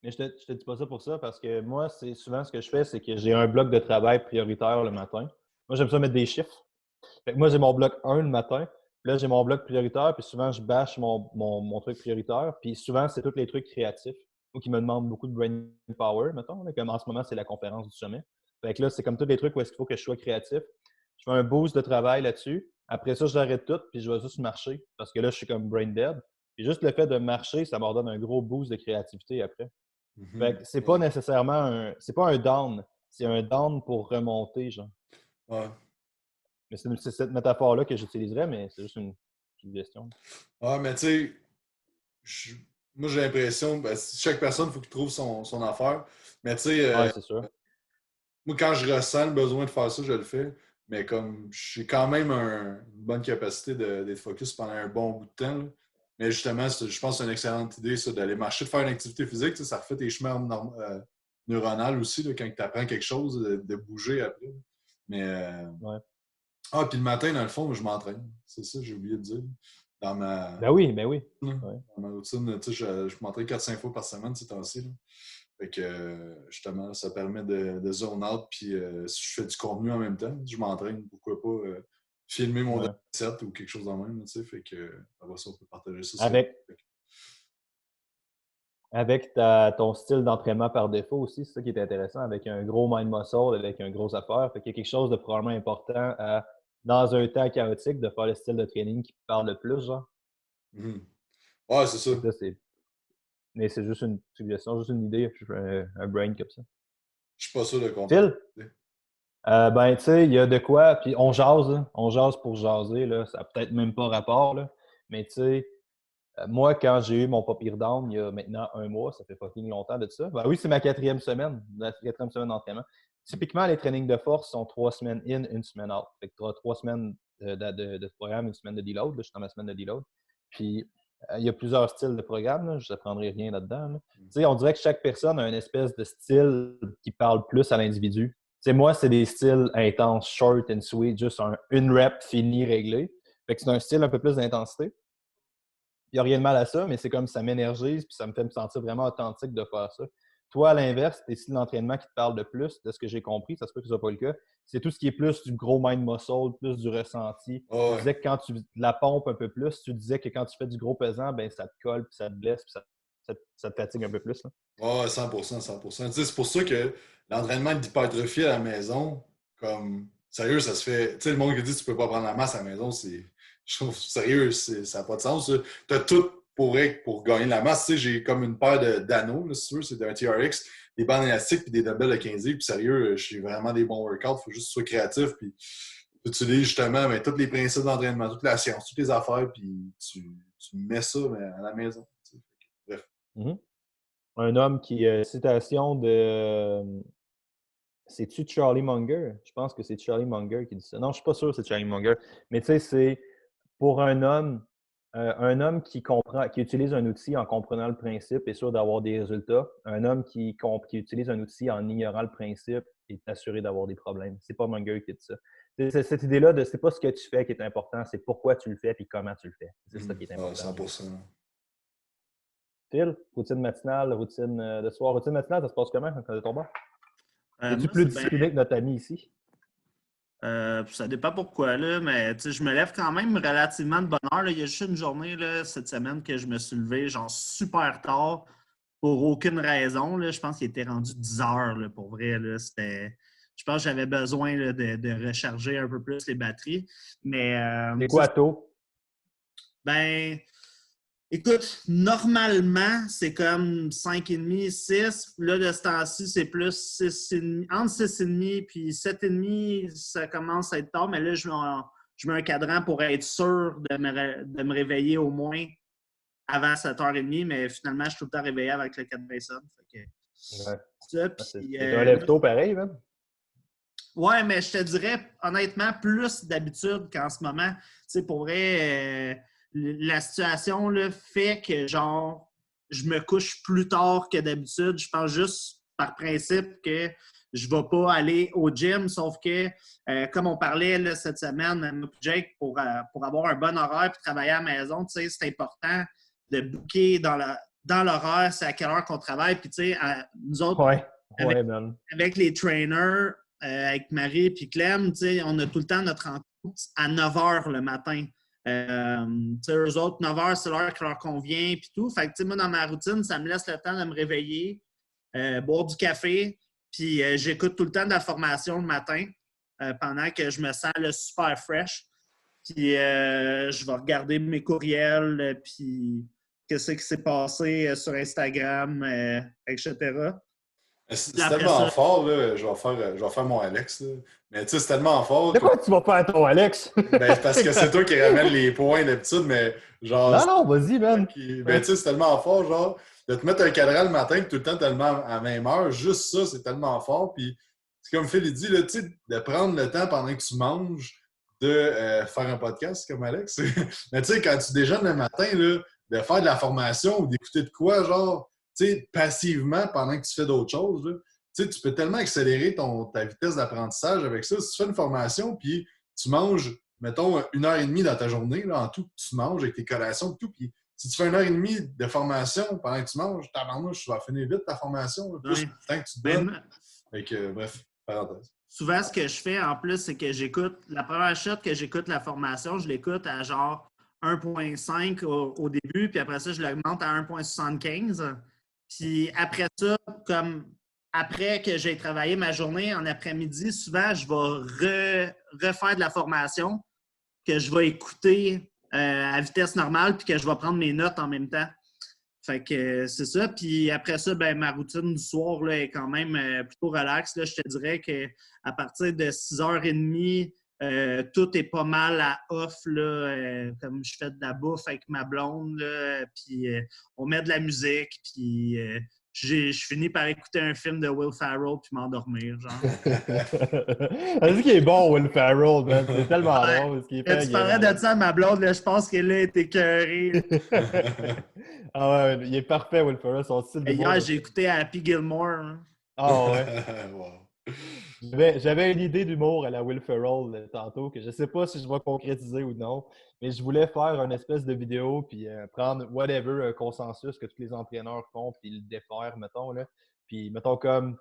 [SPEAKER 2] Mais je te dis pas ça pour ça parce que moi, c'est souvent ce que je fais, c'est que j'ai un bloc de travail prioritaire le matin. Moi, j'aime ça mettre des chiffres. Fait que moi, j'ai mon bloc 1 le matin. Puis là, j'ai mon bloc prioritaire. Puis souvent, je bâche mon truc prioritaire. Puis souvent, c'est tous les trucs créatifs ou qui me demandent beaucoup de brain power, mettons. Là, comme en ce moment, c'est la conférence du sommet. Fait que là, c'est comme tous les trucs où est-ce qu'il faut que je sois créatif. Je fais un boost de travail là-dessus. Après ça, j'arrête tout. Puis je vais juste marcher parce que là, je suis comme brain dead. Puis juste le fait de marcher, ça me donne un gros boost de créativité après. Fait
[SPEAKER 1] Mhm.
[SPEAKER 2] que c'est pas
[SPEAKER 1] Ouais.
[SPEAKER 2] nécessairement c'est pas un down. C'est un down pour remonter, genre.
[SPEAKER 1] Ouais.
[SPEAKER 2] Mais c'est cette métaphore-là que j'utiliserais, mais c'est juste une suggestion.
[SPEAKER 1] Ouais, mais tu sais, je- moi, j'ai l'impression, ben, chaque personne, il faut qu'il trouve son affaire. Mais tu sais,
[SPEAKER 2] Ouais, c'est sûr.
[SPEAKER 1] moi, quand je ressens le besoin de faire ça, je le fais. Mais comme j'ai quand même une bonne capacité d'être focus pendant un bon bout de temps. Là. Mais justement, je pense que c'est une excellente idée, ça, d'aller marcher, de faire une activité physique. Tu sais, ça refait tes chemins neuronales aussi, là, quand tu apprends quelque chose, de bouger après. Mais
[SPEAKER 2] Ouais.
[SPEAKER 1] ah, puis le matin, dans le fond, je m'entraîne. C'est ça, j'ai oublié de dire. Dans ma,
[SPEAKER 2] Ben oui, ben oui.
[SPEAKER 1] dans
[SPEAKER 2] Ouais.
[SPEAKER 1] ma routine, tu sais, je m'entraîne 4-5 fois par semaine ces temps-ci. Là. Fait que justement, ça permet de zone out. Puis si je fais du contenu en même temps, je m'entraîne. Pourquoi pas filmer mon
[SPEAKER 2] Ouais.
[SPEAKER 1] set ou quelque chose en même. Tu sais, fait que après ça, on peut partager ça sur
[SPEAKER 2] Avec, avec ton style d'entraînement par défaut aussi, c'est ça qui est intéressant, avec un gros mind muscle, avec un gros affaire. Fait qu'il y a quelque chose de probablement important dans un temps chaotique, de faire le style de training qui parle le plus, genre.
[SPEAKER 1] Mhm. Ouais, c'est ça.
[SPEAKER 2] Fait que là, mais c'est juste une suggestion, juste une idée, un brain comme ça.
[SPEAKER 1] Je suis pas sûr de comprendre.
[SPEAKER 2] Phil? Ben, tu sais, il y a de quoi, puis on jase pour jaser, là, ça n'a peut-être même pas rapport, là, mais tu sais, moi, quand j'ai eu mon pas pire down, il y a maintenant un mois, ça fait fucking longtemps de ça, ben oui, c'est ma quatrième semaine, la quatrième semaine d'entraînement. Typiquement, les trainings de force sont 3 semaines in, une semaine out. Fait que tu auras 3 semaines de programme, une semaine de deload, là, je suis dans ma semaine de deload. Puis, il y a plusieurs styles de programme, là, je n'apprendrai rien là-dedans. Là. Tu sais, on dirait que chaque personne a une espèce de style qui parle plus à l'individu. Tu sais, moi, c'est des styles intenses, short and sweet, juste une rep finie, réglée. Fait que c'est un style un peu plus d'intensité. Il n'y a rien de mal à ça, mais c'est comme ça m'énergise puis ça me fait me sentir vraiment authentique de faire ça. Toi, à l'inverse, tes styles d'entraînement qui te parlent de plus, de ce que j'ai compris, ça se peut que ce soit pas le cas, c'est tout ce qui est plus du gros mind muscle, plus du ressenti.
[SPEAKER 1] Ah
[SPEAKER 2] Tu
[SPEAKER 1] ouais.
[SPEAKER 2] disais que quand tu la pompes un peu plus, tu disais que quand tu fais du gros pesant, ben ça te colle, puis ça te blesse, puis ça te fatigue un peu plus. Là.
[SPEAKER 1] Ouais, 100%, 100%. Tu sais, c'est pour ça que l'entraînement d'hypertrophie à la maison, comme, sérieux, ça se fait. Tu sais, le monde qui dit que tu peux pas prendre la masse à la maison, c'est. Je trouve, sérieux, ça n'a pas de sens. Tu as tout pour gagner la masse. Tu sais, j'ai comme une paire d'anneaux, là, si tu veux, c'est d'un TRX, des bandes élastiques puis des dumbbells de 15 livres. Puis sérieux, je suis vraiment des bons workouts. Il faut juste que tu sois créatif. Puis tu utilises justement tous les principes d'entraînement, toute la science, toutes les affaires. Puis tu mets ça mais, à la maison. Tu sais. Bref.
[SPEAKER 2] Mm-hmm. Un homme qui, citation de, c'est-tu Charlie Munger? Je pense que c'est Charlie Munger qui dit ça. Non, je ne suis pas sûr que c'est Charlie Munger. Mais tu sais, c'est pour un homme qui comprend, qui utilise un outil en comprenant le principe est sûr d'avoir des résultats. Un homme qui utilise un outil en ignorant le principe est assuré d'avoir des problèmes. C'est pas Munger qui dit ça. C'est cette idée-là de c'est pas ce que tu fais qui est important, c'est pourquoi tu le fais et comment tu le fais. C'est ça qui est important.
[SPEAKER 1] 100%.
[SPEAKER 2] Phil, routine matinale, routine de soir. Routine matinale, ça se passe comment quand tu es ton bar? Es-tu
[SPEAKER 3] Moi,
[SPEAKER 2] plus
[SPEAKER 3] c'est
[SPEAKER 2] discipliné que notre ami ici?
[SPEAKER 3] ça dépend pourquoi, là, mais je me lève quand même relativement de bonne heure. Là. Il y a juste une journée là, cette semaine que je me suis levé genre super tard pour aucune raison. Là. Je pense qu'il était rendu 10 heures là, pour vrai. Là. Je pense que j'avais besoin là, de recharger un peu plus les batteries. Mais
[SPEAKER 2] C'est quoi tôt?
[SPEAKER 3] ben, écoute, normalement, c'est comme 5,5, 6. Là, de ce temps-ci, c'est plus 6,5, entre 6,5 puis 7,5, ça commence à être tard. Mais là, je mets un cadran pour être sûr de me réveiller au moins avant 7h30. Mais finalement, je suis tout le temps réveillé avec le cadran sonne.
[SPEAKER 2] Ouais.
[SPEAKER 3] Ça, puis,
[SPEAKER 2] C'est un lève-tôt pareil, même?
[SPEAKER 3] ouais, mais je te dirais, honnêtement, plus d'habitude qu'en ce moment. Tu sais, pour vrai, la situation là, fait que, genre, je me couche plus tard que d'habitude. Je pense juste par principe que je ne vais pas aller au gym, sauf que, comme on parlait là, cette semaine, Jake, pour avoir un bon horaire et travailler à la maison, tu sais, c'est important de booker dans l'horaire, c'est à quelle heure qu'on travaille. Puis, tu sais, nous autres, avec les trainers, avec Marie et Clem, on a tout le temps notre rencontre à 9 h le matin. Eux autres, 9 h, c'est l'heure qui leur convient puis tout. Fait que moi, dans ma routine, ça me laisse le temps de me réveiller, boire du café, puis j'écoute tout le temps de la formation le matin pendant que je me sens là, super fresh. Puis je vais regarder mes courriels, puis qu'est-ce qui s'est passé sur Instagram, etc.
[SPEAKER 1] C'est tellement fort, là. Je vais faire mon Alex, là. Mais tu sais, c'est tellement fort.
[SPEAKER 2] De quoi tu vas faire ton Alex?
[SPEAKER 1] Ben, parce que c'est toi qui ramène les points d'habitude, mais genre.
[SPEAKER 2] Non, vas-y, man.
[SPEAKER 1] Ben, tu sais, c'est tellement fort, genre, de te mettre un cadran le matin, tout le temps tellement à la même heure, juste ça, c'est tellement fort. Puis, c'est comme Phil dit, là, tu sais, de prendre le temps pendant que tu manges de faire un podcast comme Alex. Mais tu sais, quand tu déjeunes le matin, là, de faire de la formation ou d'écouter de quoi, genre, tu sais, passivement pendant que tu fais d'autres choses, là, tu sais, tu peux tellement accélérer ta vitesse d'apprentissage avec ça. Si tu fais une formation, puis tu manges, mettons, 1h30 dans ta journée, là, en tout, tu manges avec tes collations et tout, puis si tu fais 1h30 de formation pendant que tu manges, tabarnouche, tu vas finir vite ta formation, là, plus le temps que tu te donnes. Fait bref, parenthèse.
[SPEAKER 3] Souvent, ce que je fais en plus, c'est que j'écoute, la première shot que j'écoute la formation, je l'écoute à genre 1.5 au début, puis après ça, je l'augmente à 1.75. Puis après ça, comme après que j'ai travaillé ma journée en après-midi, souvent, je vais refaire de la formation que je vais écouter à vitesse normale puis que je vais prendre mes notes en même temps. Fait que c'est ça. Puis après ça, ben, ma routine du soir là, est quand même plutôt relax. Là, je te dirais qu'à partir de 6h30, tout est pas mal à off. Là, comme je fais de la bouffe avec ma blonde. Là, puis on met de la musique. Puis je finis par écouter un film de Will Ferrell puis m'endormir.
[SPEAKER 2] C'est qu'il est bon, Will Ferrell, man. C'est tellement drôle.
[SPEAKER 3] Tu parlais de ça à ma blonde. Là, je pense qu'elle a été écœurée.
[SPEAKER 2] Ah ouais, il est parfait, Will Ferrell. Son style de
[SPEAKER 3] hier, j'ai écouté Happy Gilmore. Hein.
[SPEAKER 2] Ah ouais. Wow. J'avais une idée d'humour à la Will Ferrell tantôt que je ne sais pas si je vais concrétiser ou non, mais je voulais faire une espèce de vidéo puis prendre whatever un consensus que tous les entraîneurs font puis le défaire, mettons. Là. Puis, mettons comme,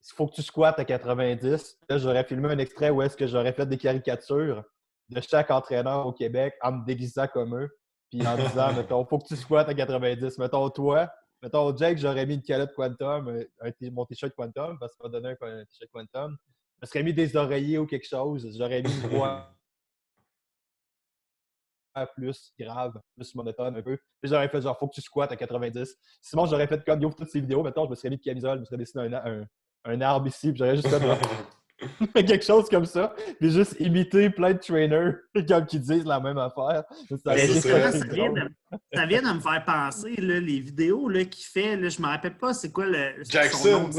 [SPEAKER 2] il faut que tu squattes à 90. Là, j'aurais filmé un extrait où est-ce que j'aurais fait des caricatures de chaque entraîneur au Québec en me déguisant comme eux. Puis en disant, mettons, il faut que tu squattes à 90. Mettons, toi, mettons, Jake, j'aurais mis une calotte Quantum, mon t-shirt Quantum, parce qu'il m'a donné un t-shirt Quantum. Je serais mis des oreillers ou quelque chose. J'aurais mis une voix plus grave, plus monotone un peu. Puis j'aurais fait genre, faut que tu squattes à 90. Sinon, j'aurais fait comme, yo, toutes ces vidéos, mettons, je me serais mis de camisole, je me serais dessiné un arbre ici, puis j'aurais juste fait Quelque chose comme ça. Puis juste imiter plein de trainers comme qui disent la même affaire. Ça
[SPEAKER 1] Ben,
[SPEAKER 3] Mais
[SPEAKER 1] ça,
[SPEAKER 2] risque
[SPEAKER 1] c'est
[SPEAKER 3] justement,
[SPEAKER 1] vrai.
[SPEAKER 2] d'être drôle.
[SPEAKER 3] ça vient de me faire penser, là, les vidéos là, qu'il fait. Là, je me rappelle pas c'est quoi son nom.
[SPEAKER 1] Jackson!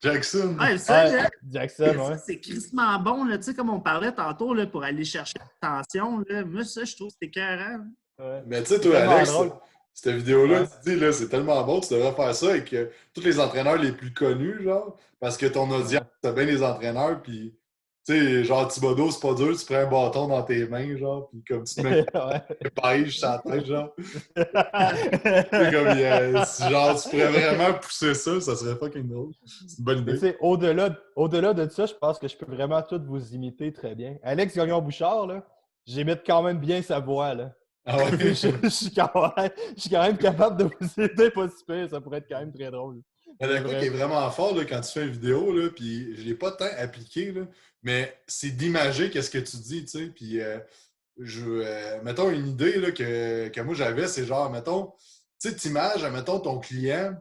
[SPEAKER 1] Jackson!
[SPEAKER 3] Ouais, ça,
[SPEAKER 2] Ouais,
[SPEAKER 3] là,
[SPEAKER 2] Jackson,
[SPEAKER 3] ça,
[SPEAKER 2] ouais.
[SPEAKER 3] c'est crissement bon, là, tu sais, comme on parlait tantôt, là, pour aller chercher l'attention. Là. Moi, ça, je trouve que c'est écœurant. Là.
[SPEAKER 2] Ouais.
[SPEAKER 1] Mais tu sais,
[SPEAKER 2] C'est
[SPEAKER 1] toi,
[SPEAKER 2] tellement
[SPEAKER 1] Alex,
[SPEAKER 2] drôle.
[SPEAKER 1] cette vidéo-là,
[SPEAKER 2] Ouais.
[SPEAKER 1] tu dis, là, c'est tellement bon, tu devrais faire ça avec tous les entraîneurs les plus connus, genre, parce que ton audience,
[SPEAKER 2] Ouais.
[SPEAKER 1] t'as bien les entraîneurs, puis, tu sais, genre, Thibodeau, c'est pas dur, tu prends un bâton dans tes mains, genre, puis comme tu te mets une beige sur la tête, genre. Tu sais, comme, genre, tu pourrais vraiment pousser ça, ça serait fucking drôle. C'est une bonne
[SPEAKER 2] Mais tu
[SPEAKER 1] idée.
[SPEAKER 2] sais, au-delà de ça, je pense que je peux vraiment tous vous imiter très bien. Alex Gagnon-Bouchard, là, j'imite quand même bien sa voix, là.
[SPEAKER 1] Ah ouais?
[SPEAKER 2] Je suis quand même capable de vous imiter pas si pire, ça pourrait être quand même très drôle.
[SPEAKER 1] Il y
[SPEAKER 2] C'est
[SPEAKER 1] a quoi qui
[SPEAKER 2] vrai.
[SPEAKER 1] est vraiment fort là, quand tu fais une vidéo, là, puis je l'ai pas tant appliqué, là, mais c'est d'imager qu'est-ce que tu dis, tu sais, puis mettons une idée là, que moi j'avais, c'est genre, mettons, tu sais, t'images, mettons, ton client,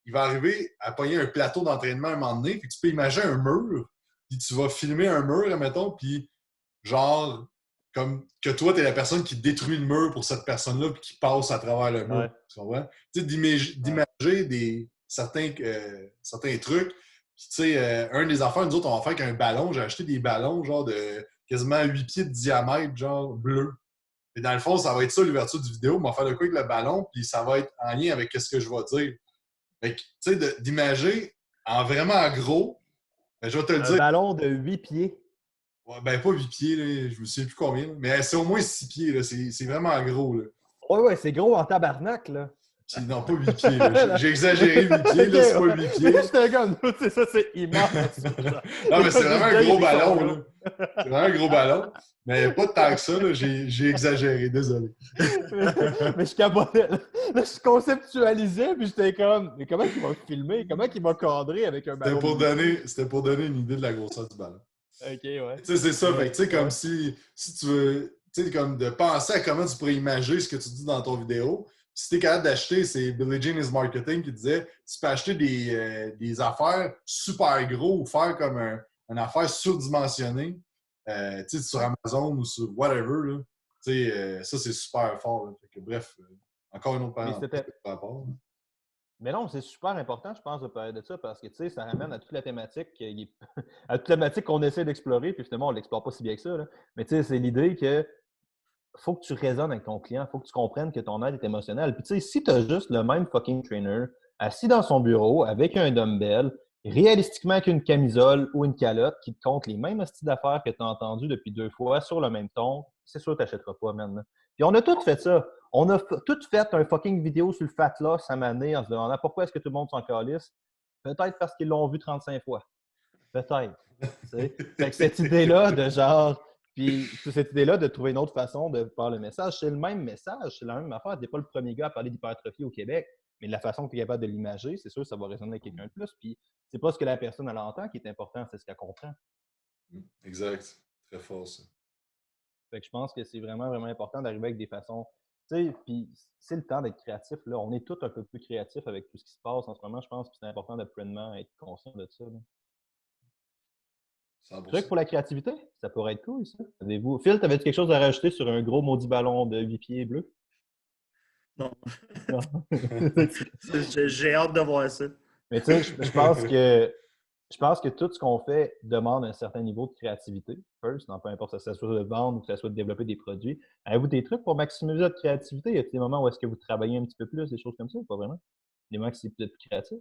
[SPEAKER 1] il va arriver à pogner un plateau d'entraînement à un moment donné, puis tu peux imaginer un mur, puis tu vas filmer un mur, mettons, puis genre, comme que toi, tu es la personne qui détruit le mur pour cette personne-là, puis qui passe à travers le mur.
[SPEAKER 2] Ouais.
[SPEAKER 1] Tu comprends? Tu sais,
[SPEAKER 2] Ouais.
[SPEAKER 1] d'imager certains trucs. Puis, tu sais, un des affaires, nous autres, on va faire avec un ballon. J'ai acheté des ballons, genre, de quasiment 8 pieds de diamètre, genre, bleu. Et dans le fond, ça va être ça, l'ouverture du vidéo. On va faire de quoi avec le ballon, puis ça va être en lien avec ce que je vais dire. Fait que, tu sais, d'imager en vraiment gros, ben, je vais te le
[SPEAKER 2] Un
[SPEAKER 1] dire.
[SPEAKER 2] ballon de 8 pieds.
[SPEAKER 1] Ouais, ben, pas 8 pieds, là, je me souviens plus combien, là. Mais c'est au moins 6 pieds, là. C'est vraiment gros, là.
[SPEAKER 2] Ouais, c'est gros en tabarnak, là.
[SPEAKER 1] Puis, non, pas 8 pieds, là. J'ai exagéré 8 pieds, là, c'est pas 8 pieds.
[SPEAKER 2] J'étais comme, c'est ça, c'est immense.
[SPEAKER 1] Non, mais c'est vraiment un gros ballon,
[SPEAKER 2] là.
[SPEAKER 1] là. C'est vraiment un gros ballon. Mais pas tant que ça, là. J'ai exagéré, désolé.
[SPEAKER 2] Mais je capotais. Là, je conceptualisais, puis j'étais comme, mais comment il va filmer? Comment il va cadrer avec un ballon?
[SPEAKER 1] C'était pour donner une idée de la grosseur du ballon.
[SPEAKER 2] Ok, ouais.
[SPEAKER 1] Tu sais, c'est ça. Fait que, tu sais, comme
[SPEAKER 2] Ouais.
[SPEAKER 1] si tu veux, tu sais, comme de penser à comment tu pourrais imaginer ce que tu dis dans ton vidéo. Si tu es capable d'acheter, c'est Billie Jean is Marketing qui disait, tu peux acheter des affaires super gros ou faire comme une affaire surdimensionnée, tu sais, sur Amazon ou sur whatever, là. Tu sais, ça, c'est super fort, là. Fait que, bref, encore une autre
[SPEAKER 2] Mais
[SPEAKER 1] parenthèse
[SPEAKER 2] c'était.
[SPEAKER 1] par rapport.
[SPEAKER 2] Mais non, c'est super important, je pense, de parler de ça parce que, tu sais, ça ramène à toute la thématique, à toute la thématique qu'on essaie d'explorer, puis finalement, on ne l'explore pas si bien que ça, là. Mais tu sais, c'est l'idée que faut que tu résonnes avec ton client, faut que tu comprennes que ton aide est émotionnelle. Puis tu sais, si tu as juste le même fucking trainer assis dans son bureau avec un dumbbell, réalistiquement avec une camisole ou une calotte qui te compte les mêmes styles d'affaires que tu as entendu depuis 2 fois sur le même ton, c'est sûr que tu n'achèteras pas maintenant. Puis on a tous fait ça. On a tous fait un fucking vidéo sur le fat loss à maner en se demandant pourquoi est-ce que tout le monde s'en calisse. Peut-être parce qu'ils l'ont vu 35 fois. Peut-être. Fait que cette idée-là de genre, puis cette idée-là de trouver une autre façon de faire le message, c'est le même message, c'est la même affaire. Tu n'es pas le premier gars à parler d'hypertrophie au Québec, mais de la façon que tu es capable de l'imager, c'est sûr que ça va résonner avec quelqu'un de plus. Puis c'est pas ce que la personne elle entend qui est important, c'est ce qu'elle comprend.
[SPEAKER 1] Exact. Très fort, ça.
[SPEAKER 2] Fait que je pense que c'est vraiment, vraiment important d'arriver avec des façons. Tu sais, puis c'est le temps d'être créatif. Là. On est tous un peu plus créatifs avec tout ce qui se passe en ce moment, je pense, que c'est important de pleinement être conscient de ça. Là.
[SPEAKER 1] 100%.
[SPEAKER 2] Truc pour la créativité, ça pourrait être cool, ça. Avez-vous... Phil, t'avais-tu quelque chose à rajouter sur un gros maudit ballon de 8 pieds bleu?
[SPEAKER 3] Non.
[SPEAKER 2] Non.
[SPEAKER 3] J'ai hâte de voir ça.
[SPEAKER 2] Mais tu sais, je pense que tout ce qu'on fait demande un certain niveau de créativité, first, peu importe si ça soit de vendre ou que ça soit de développer des produits. Avez-vous des trucs pour maximiser votre créativité? Y a-t-il des moments où est-ce que vous travaillez un petit peu plus, des choses comme ça, ou pas vraiment? Des moments que c'est peut-être plus créatif?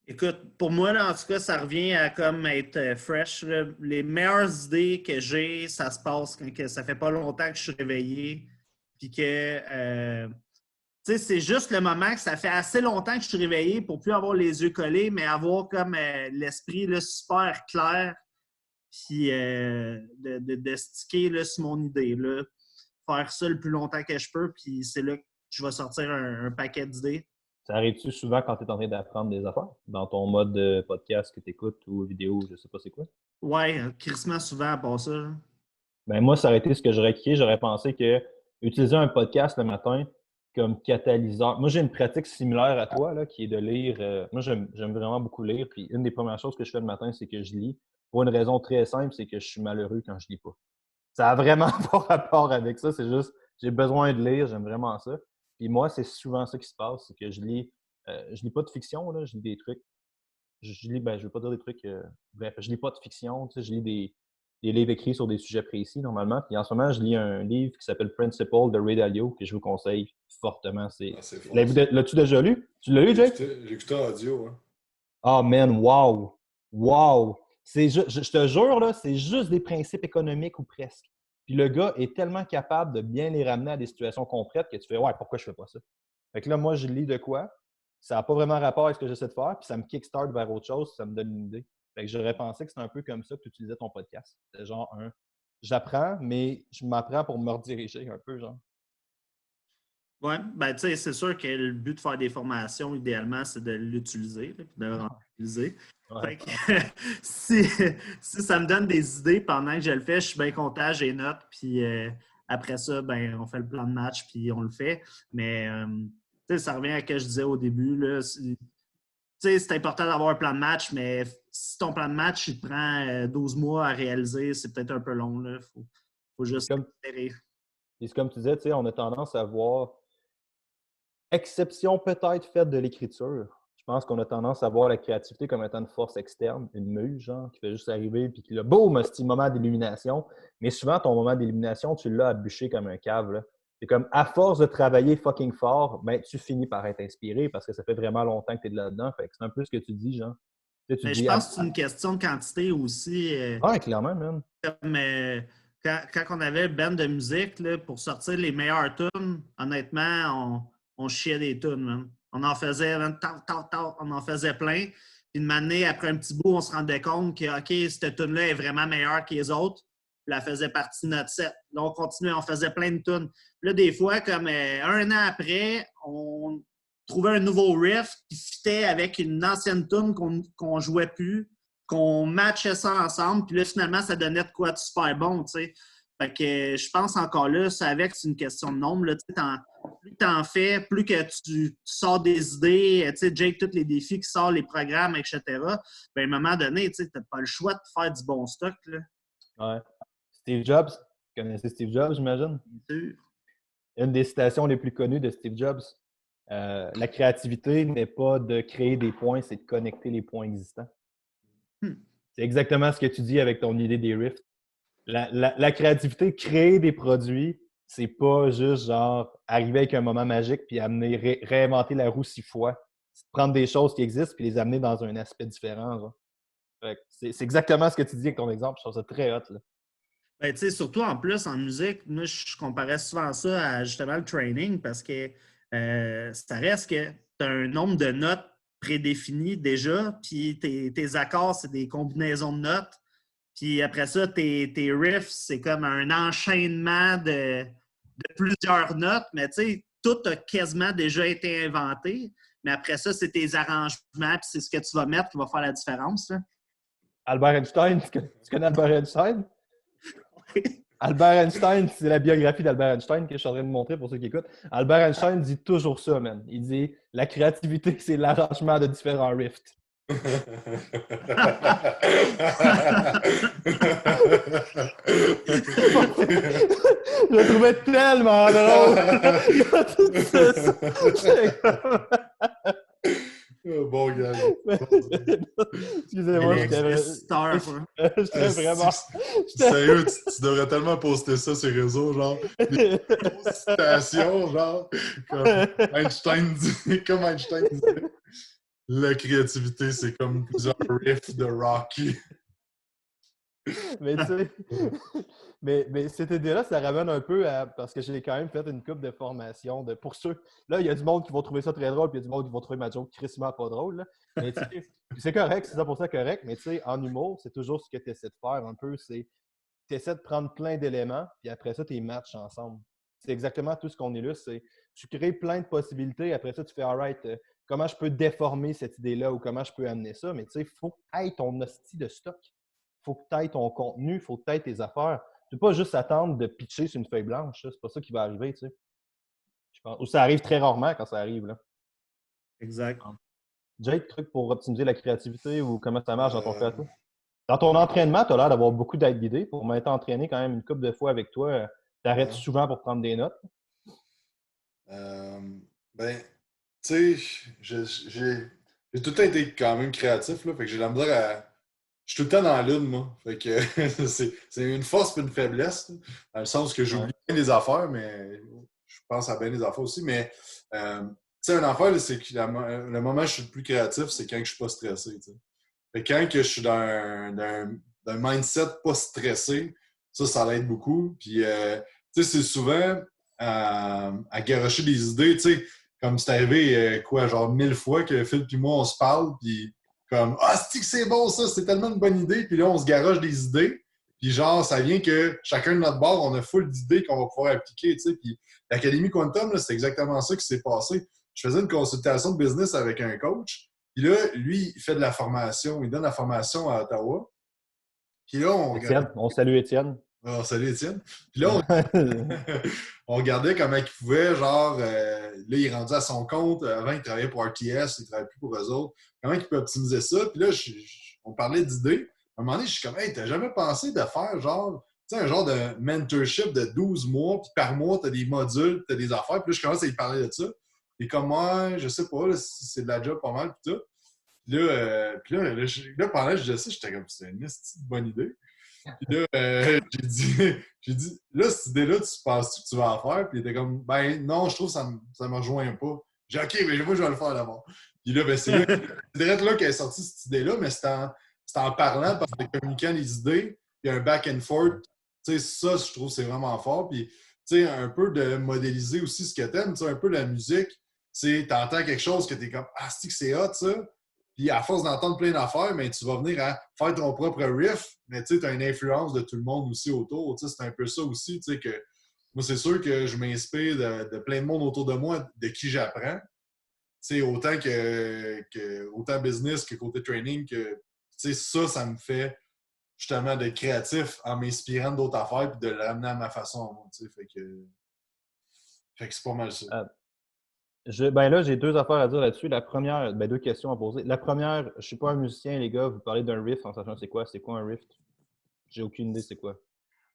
[SPEAKER 3] Écoute, pour moi, là, en tout cas, ça revient à comme être fresh. Là. Les meilleures idées que j'ai, ça se passe quand ça fait pas longtemps que je suis réveillé. Puis que, tu sais, c'est juste le moment que ça fait assez longtemps que je suis réveillé pour plus avoir les yeux collés, mais avoir comme l'esprit là, super clair. Puis de sticker là, sur mon idée. Là. Faire ça le plus longtemps que je peux. Puis c'est là que je vais sortir un paquet d'idées.
[SPEAKER 2] Ça arrive-tu souvent quand tu es en train d'apprendre des affaires? Dans ton mode de podcast que tu écoutes ou vidéo, je sais pas c'est quoi?
[SPEAKER 3] Ouais, crissement souvent à part ça. Là.
[SPEAKER 2] Ben moi, ça aurait été ce que j'aurais kické. J'aurais pensé que utiliser un podcast le matin, comme catalyseur. Moi, j'ai une pratique similaire à toi, là, qui est de lire. Moi, j'aime vraiment beaucoup lire. Puis une des premières choses que je fais le matin, c'est que je lis. Pour une raison très simple, c'est que je suis malheureux quand je lis pas. Ça a vraiment pas rapport avec ça. C'est juste, j'ai besoin de lire, j'aime vraiment ça. Puis moi, c'est souvent ça qui se passe, c'est que je lis pas de fiction, là, je lis des trucs. Je lis, ben, je veux pas dire des trucs. Bref, je lis pas de fiction, tu sais, je lis des livres écrits sur des sujets précis normalement. Puis en ce moment, je lis un livre qui s'appelle Principle de Ray Dalio, que je vous conseille fortement.
[SPEAKER 1] C'est fort, ça.
[SPEAKER 2] L'as-tu déjà lu? Tu l'as lu, Jake?
[SPEAKER 1] J'ai écouté en audio, hein.
[SPEAKER 2] Ah, man, wow! Wow! Je te jure, là, c'est juste des principes économiques ou presque. Puis le gars est tellement capable de bien les ramener à des situations concrètes que tu fais, ouais, pourquoi je fais pas ça? Fait que là, moi, je lis de quoi? Ça n'a pas vraiment rapport avec ce que j'essaie de faire, puis ça me kickstart vers autre chose, ça me donne une idée. Fait que j'aurais pensé que c'était un peu comme ça que tu utilisais ton podcast. C'était genre j'apprends, mais je m'apprends pour me rediriger un peu, genre.
[SPEAKER 3] Oui, ben, tu sais, c'est sûr que le but de faire des formations, idéalement, c'est de l'utiliser, là, puis de le rentabiliser.
[SPEAKER 2] Ouais.
[SPEAKER 3] Fait que, si ça me donne des idées pendant que je le fais, je suis bien content, j'ai note, puis après ça, ben, on fait le plan de match, puis on le fait. Mais, tu sais, ça revient à ce que je disais au début, là. Tu sais, c'est important d'avoir un plan de match, mais si ton plan de match, il te prend 12 mois à réaliser, c'est peut-être un peu long, là. Faut juste espérer.
[SPEAKER 2] C'est comme tu disais, tu sais, on a tendance à voir, exception peut-être faite de l'écriture. Je pense qu'on a tendance à voir la créativité comme étant une force externe, une muse, genre, qui fait juste arriver, puis qui, là, boum, un petit moment d'illumination. Mais souvent, ton moment d'illumination, tu l'as à bûcher comme un cave, là. C'est comme, à force de travailler fucking fort, ben, tu finis par être inspiré parce que ça fait vraiment longtemps que tu es là-dedans. Fait que c'est un peu ce que tu dis, genre. Tu sais, tu
[SPEAKER 3] Mais je
[SPEAKER 2] dis,
[SPEAKER 3] pense que c'est une question de quantité aussi.
[SPEAKER 2] ah, clairement, man.
[SPEAKER 3] Comme quand on avait le band de musique, là, pour sortir les meilleures tunes, honnêtement, on chiait des tunes, man. On en faisait, man, on en faisait plein. Puis une année, après un petit bout, on se rendait compte que, OK, cette tune-là est vraiment meilleure que les autres. Puis elle faisait partie de notre set. Là, on continuait, on faisait plein de tunes. Puis là, des fois, comme un an après, on trouvait un nouveau riff qui fitait avec une ancienne tune qu'on jouait plus, qu'on matchait ça ensemble, puis là, finalement, ça donnait de quoi de super bon, tu sais. Fait que je pense encore là, c'est une question de nombre. Là, plus tu en fais, plus que tu sors des idées, tu sais, Jake, tous les défis qui sortent, les programmes, etc., ben, à un moment donné, tu n'as pas le choix de faire du bon stock, là.
[SPEAKER 2] Ouais. Steve Jobs, vous connaissez Steve Jobs, j'imagine?
[SPEAKER 3] Bien sûr.
[SPEAKER 2] Une des citations les plus connues de Steve Jobs, la créativité n'est pas de créer des points, c'est de connecter les points existants. C'est exactement ce que tu dis avec ton idée des riffs. La créativité, créer des produits, c'est pas juste genre arriver avec un moment magique puis amener, réinventer la roue 6 fois. C'est prendre des choses qui existent puis les amener dans un aspect différent. Genre. C'est exactement ce que tu dis avec ton exemple. Je trouve ça très hot. Là.
[SPEAKER 3] Ben, tu sais, surtout en plus, en musique, moi, je comparais souvent ça à justement le training parce que ça reste que tu as un nombre de notes prédéfinies déjà, puis tes accords, c'est des combinaisons de notes. Puis après ça, tes riffs, c'est comme un enchaînement de plusieurs notes, mais tu sais, tout a quasiment déjà été inventé. Mais après ça, c'est tes arrangements, puis c'est ce que tu vas mettre qui va faire la différence. Là.
[SPEAKER 2] Albert Einstein, tu connais Albert Einstein? Albert Einstein, c'est la biographie d'Albert Einstein que je suis en train de montrer pour ceux qui écoutent. Albert Einstein dit toujours ça, man. Il dit « La créativité, c'est l'arrangement de différents riffs. » Je le trouvais tellement drôle.
[SPEAKER 1] Bon gars.
[SPEAKER 2] Excusez-moi, j'étais vraiment.
[SPEAKER 1] Sérieux, tu devrais tellement poster ça sur les réseaux, genre. Des citations, genre. Comme Einstein disait. La créativité, c'est comme plusieurs riffs de Rocky.
[SPEAKER 2] Mais tu sais, mais cette idée-là, ça ramène un peu à. Parce que j'ai quand même fait une couple de formations pour ceux. Là, il y a du monde qui vont trouver ça très drôle, puis il y a du monde qui vont trouver ma joke crissement pas drôle. Là. Mais tu sais, c'est correct, c'est 100% correct, mais tu sais, en humour, c'est toujours ce que tu essaies de faire un peu. C'est tu essaies de prendre plein d'éléments, puis après ça, tu les matches ensemble. C'est exactement tout ce qu'on est là. C'est tu crées plein de possibilités, après ça, tu fais alright, comment je peux déformer cette idée-là ou comment je peux amener ça, mais tu sais, il faut que tu aies ton hostie de stock. Il faut que tu aies ton contenu, il faut que tu aies tes affaires. Tu ne peux pas juste attendre de pitcher sur une feuille blanche. C'est pas ça qui va arriver, tu sais. je pense. Ou ça arrive très rarement quand ça arrive, là.
[SPEAKER 3] Exact.
[SPEAKER 2] Jake, truc pour optimiser la créativité ou comment ça marche dans ton cas à
[SPEAKER 1] Euh,
[SPEAKER 2] toi? Dans ton entraînement, tu as l'air d'avoir beaucoup d'aides guidées. Pour m'être entraîné quand même une couple de fois avec toi, t'arrêtes
[SPEAKER 1] ouais.
[SPEAKER 2] souvent pour prendre des notes.
[SPEAKER 1] Euh, ben, tu sais, j'ai tout le temps été quand même créatif, là. Fait que j'ai la misère à. Je suis tout le temps dans la lune, moi. Fait que c'est une force et une faiblesse, là, dans le sens que
[SPEAKER 2] Ouais.
[SPEAKER 1] j'oublie bien des affaires, mais je pense à bien des affaires aussi. Mais, tu sais, une affaire, là, c'est que le moment où je suis le plus créatif, c'est quand je suis pas stressé, tu sais. Fait que quand que je suis dans un mindset pas stressé, ça l'aide beaucoup. Puis, tu sais, c'est souvent à garocher des idées, tu sais, comme c'est arrivé, quoi, genre 1000 fois que Phil puis moi, on se parle, puis comme, ah, c'est bon ça, c'est tellement une bonne idée, puis là, on se garoche des idées, puis genre, ça vient que chacun de notre bord, on a full d'idées qu'on va pouvoir appliquer, tu sais, puis l'Académie Quantum, là, c'est exactement ça qui s'est passé. Je faisais une consultation de business avec un coach, puis là, lui, il fait de la formation, il donne la formation à Ottawa, puis là, on regarde.
[SPEAKER 2] Étienne, on salue Étienne.
[SPEAKER 1] Ah, salut Étienne. Puis là, on regardait comment il pouvait, genre, là, il est rendu à son compte. Avant, il travaillait pour RTS, il ne travaille plus pour eux autres. Comment il peut optimiser ça? Puis là, on parlait d'idées. À un moment donné, je suis comme, hey, t'as jamais pensé de faire, genre, tu sais, un genre de mentorship de 12 mois, puis par mois, t'as des modules, t'as des affaires. Puis là, je commence à lui parler de ça. Et comme moi, je sais pas, là, c'est de la job pas mal, puis tout. Puis là, pendant que je disais ça, j'étais comme, c'est une bonne idée. Puis là, j'ai dit, là, cette idée-là, tu penses que tu vas en faire? Puis il était comme, ben non, je trouve que ça me rejoint pas. J'ai dit, OK, mais moi, je vais le faire d'abord. Puis là, ben, c'est direct là qu'elle est sortie cette idée-là, mais c'est en parlant, parce que communiquant les idées, puis un back and forth, tu sais, ça, je trouve que c'est vraiment fort. Puis, tu sais, un peu de modéliser aussi ce que t'aimes, tu sais, un peu la musique, tu entends quelque chose que t'es comme, ah, c'est que c'est hot, ça. Puis à force d'entendre plein d'affaires, mais tu vas venir à faire ton propre riff, mais tu as une influence de tout le monde aussi autour. C'est un peu ça aussi, que moi, c'est sûr que je m'inspire de plein de monde autour de moi, de qui j'apprends. Autant autant business que côté training, que ça me fait justement d'être créatif en m'inspirant d'autres affaires et de le ramener à ma façon à moi. Fait que c'est pas mal ça.
[SPEAKER 2] Ben là, j'ai deux affaires à dire là-dessus. La première, ben deux questions à poser. La première, je ne suis pas un musicien, les gars. Vous parlez d'un riff en sachant c'est quoi? C'est quoi un riff? J'ai aucune idée c'est quoi.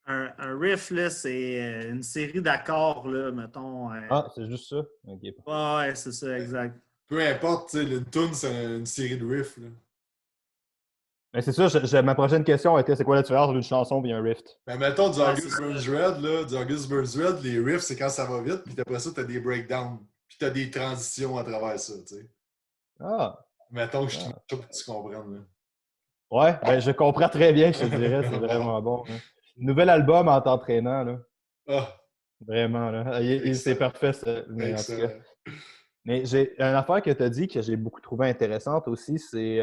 [SPEAKER 3] Un riff, là, c'est une série d'accords, là, mettons.
[SPEAKER 2] Ah, c'est juste ça? OK.
[SPEAKER 3] Ouais, c'est ça, exact.
[SPEAKER 1] Peu importe, une tune, c'est une série de riffs. Là.
[SPEAKER 2] Ben c'est ça, ma prochaine question était c'est quoi la différence entre une chanson et un riff?
[SPEAKER 1] Ben, mettons, du
[SPEAKER 3] Ouais,
[SPEAKER 1] August Burns Red, là, du August Burns Red, les riffs, c'est quand ça va vite, puis après ça, t'as des breakdowns, puis t'as des transitions à travers ça, tu sais.
[SPEAKER 2] Ah!
[SPEAKER 1] Mettons que je trouve ça pour que tu comprennes, là.
[SPEAKER 2] Ouais, ben je comprends très bien, je te dirais, c'est vraiment bon. Hein. Nouvel album en t'entraînant, là.
[SPEAKER 1] Ah,
[SPEAKER 2] Vraiment, là. C'est parfait, ça. Mais en tout cas.
[SPEAKER 1] excellent.
[SPEAKER 2] Mais j'ai une affaire que tu as dit que j'ai beaucoup trouvé intéressante aussi, c'est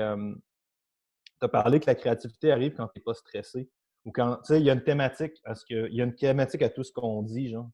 [SPEAKER 2] tu as parlé que la créativité arrive quand tu n'es pas stressé. Ou quand, tu sais, il y a une thématique, parce qu'il y a une thématique à tout ce qu'on dit, genre.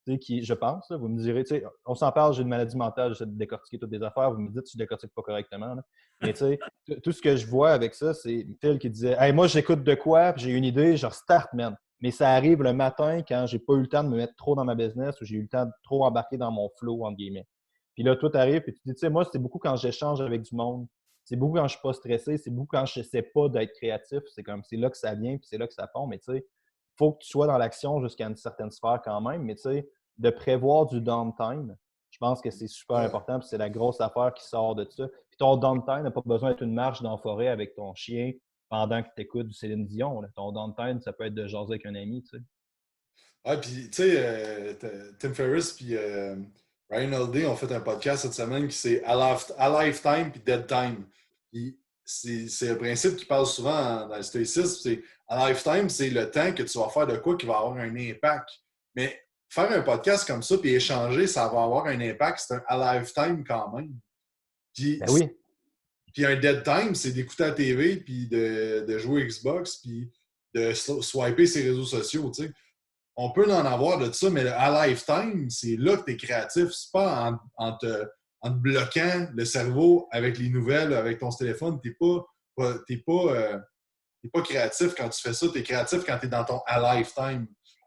[SPEAKER 2] Tu sais, qui, je pense, là, vous me direz, tu sais, on s'en parle, j'ai une maladie mentale, j'essaie de décortiquer toutes les affaires, vous me dites que je ne décortique pas correctement. Là. Mais tu sais, tout ce que je vois avec ça, c'est Phil qui disait hey, moi, j'écoute de quoi, puis j'ai une idée, je restart, man. Mais ça arrive le matin quand j'ai pas eu le temps de me mettre trop dans ma business ou j'ai eu le temps de trop embarquer dans mon flow, entre guillemets. Puis là, tout arrive, puis tu dis, tu sais, moi, c'est beaucoup quand j'échange avec du monde. C'est beaucoup quand je suis pas stressé, c'est beaucoup quand je sais pas d'être créatif. C'est comme, c'est là que ça vient, puis c'est là que ça fond. Mais tu sais, il faut que tu sois dans l'action jusqu'à une certaine sphère quand même. Mais tu sais, de prévoir du downtime, je pense que c'est super important. Puis c'est la grosse affaire qui sort de ça. Puis ton downtime n'a pas besoin d'être une marche dans la forêt avec ton chien pendant que tu écoutes du Céline Dion. Là. Ton downtime, ça peut être de jaser avec un ami, tu sais.
[SPEAKER 1] Ah, puis, tu sais, Tim Ferriss puis Ryan Holiday ont fait un podcast cette semaine qui c'est A Lifetime puis Dead Time. Puis, c'est le principe qui parle souvent dans le stoïcisme, c'est A Lifetime, c'est le temps que tu vas faire de quoi qui va avoir un impact. Mais faire un podcast comme ça puis échanger, ça va avoir un impact. C'est un A Lifetime quand même. Puis,
[SPEAKER 2] Ben oui.
[SPEAKER 1] puis un dead time, c'est d'écouter la TV, puis de jouer Xbox, puis de swiper ses réseaux sociaux, tu sais. On peut en avoir de ça, mais à lifetime, c'est là que tu es créatif. C'est pas en te bloquant le cerveau avec les nouvelles, avec ton téléphone. Tu n'es pas créatif quand tu fais ça. Tu es créatif quand tu es dans ton à lifetime.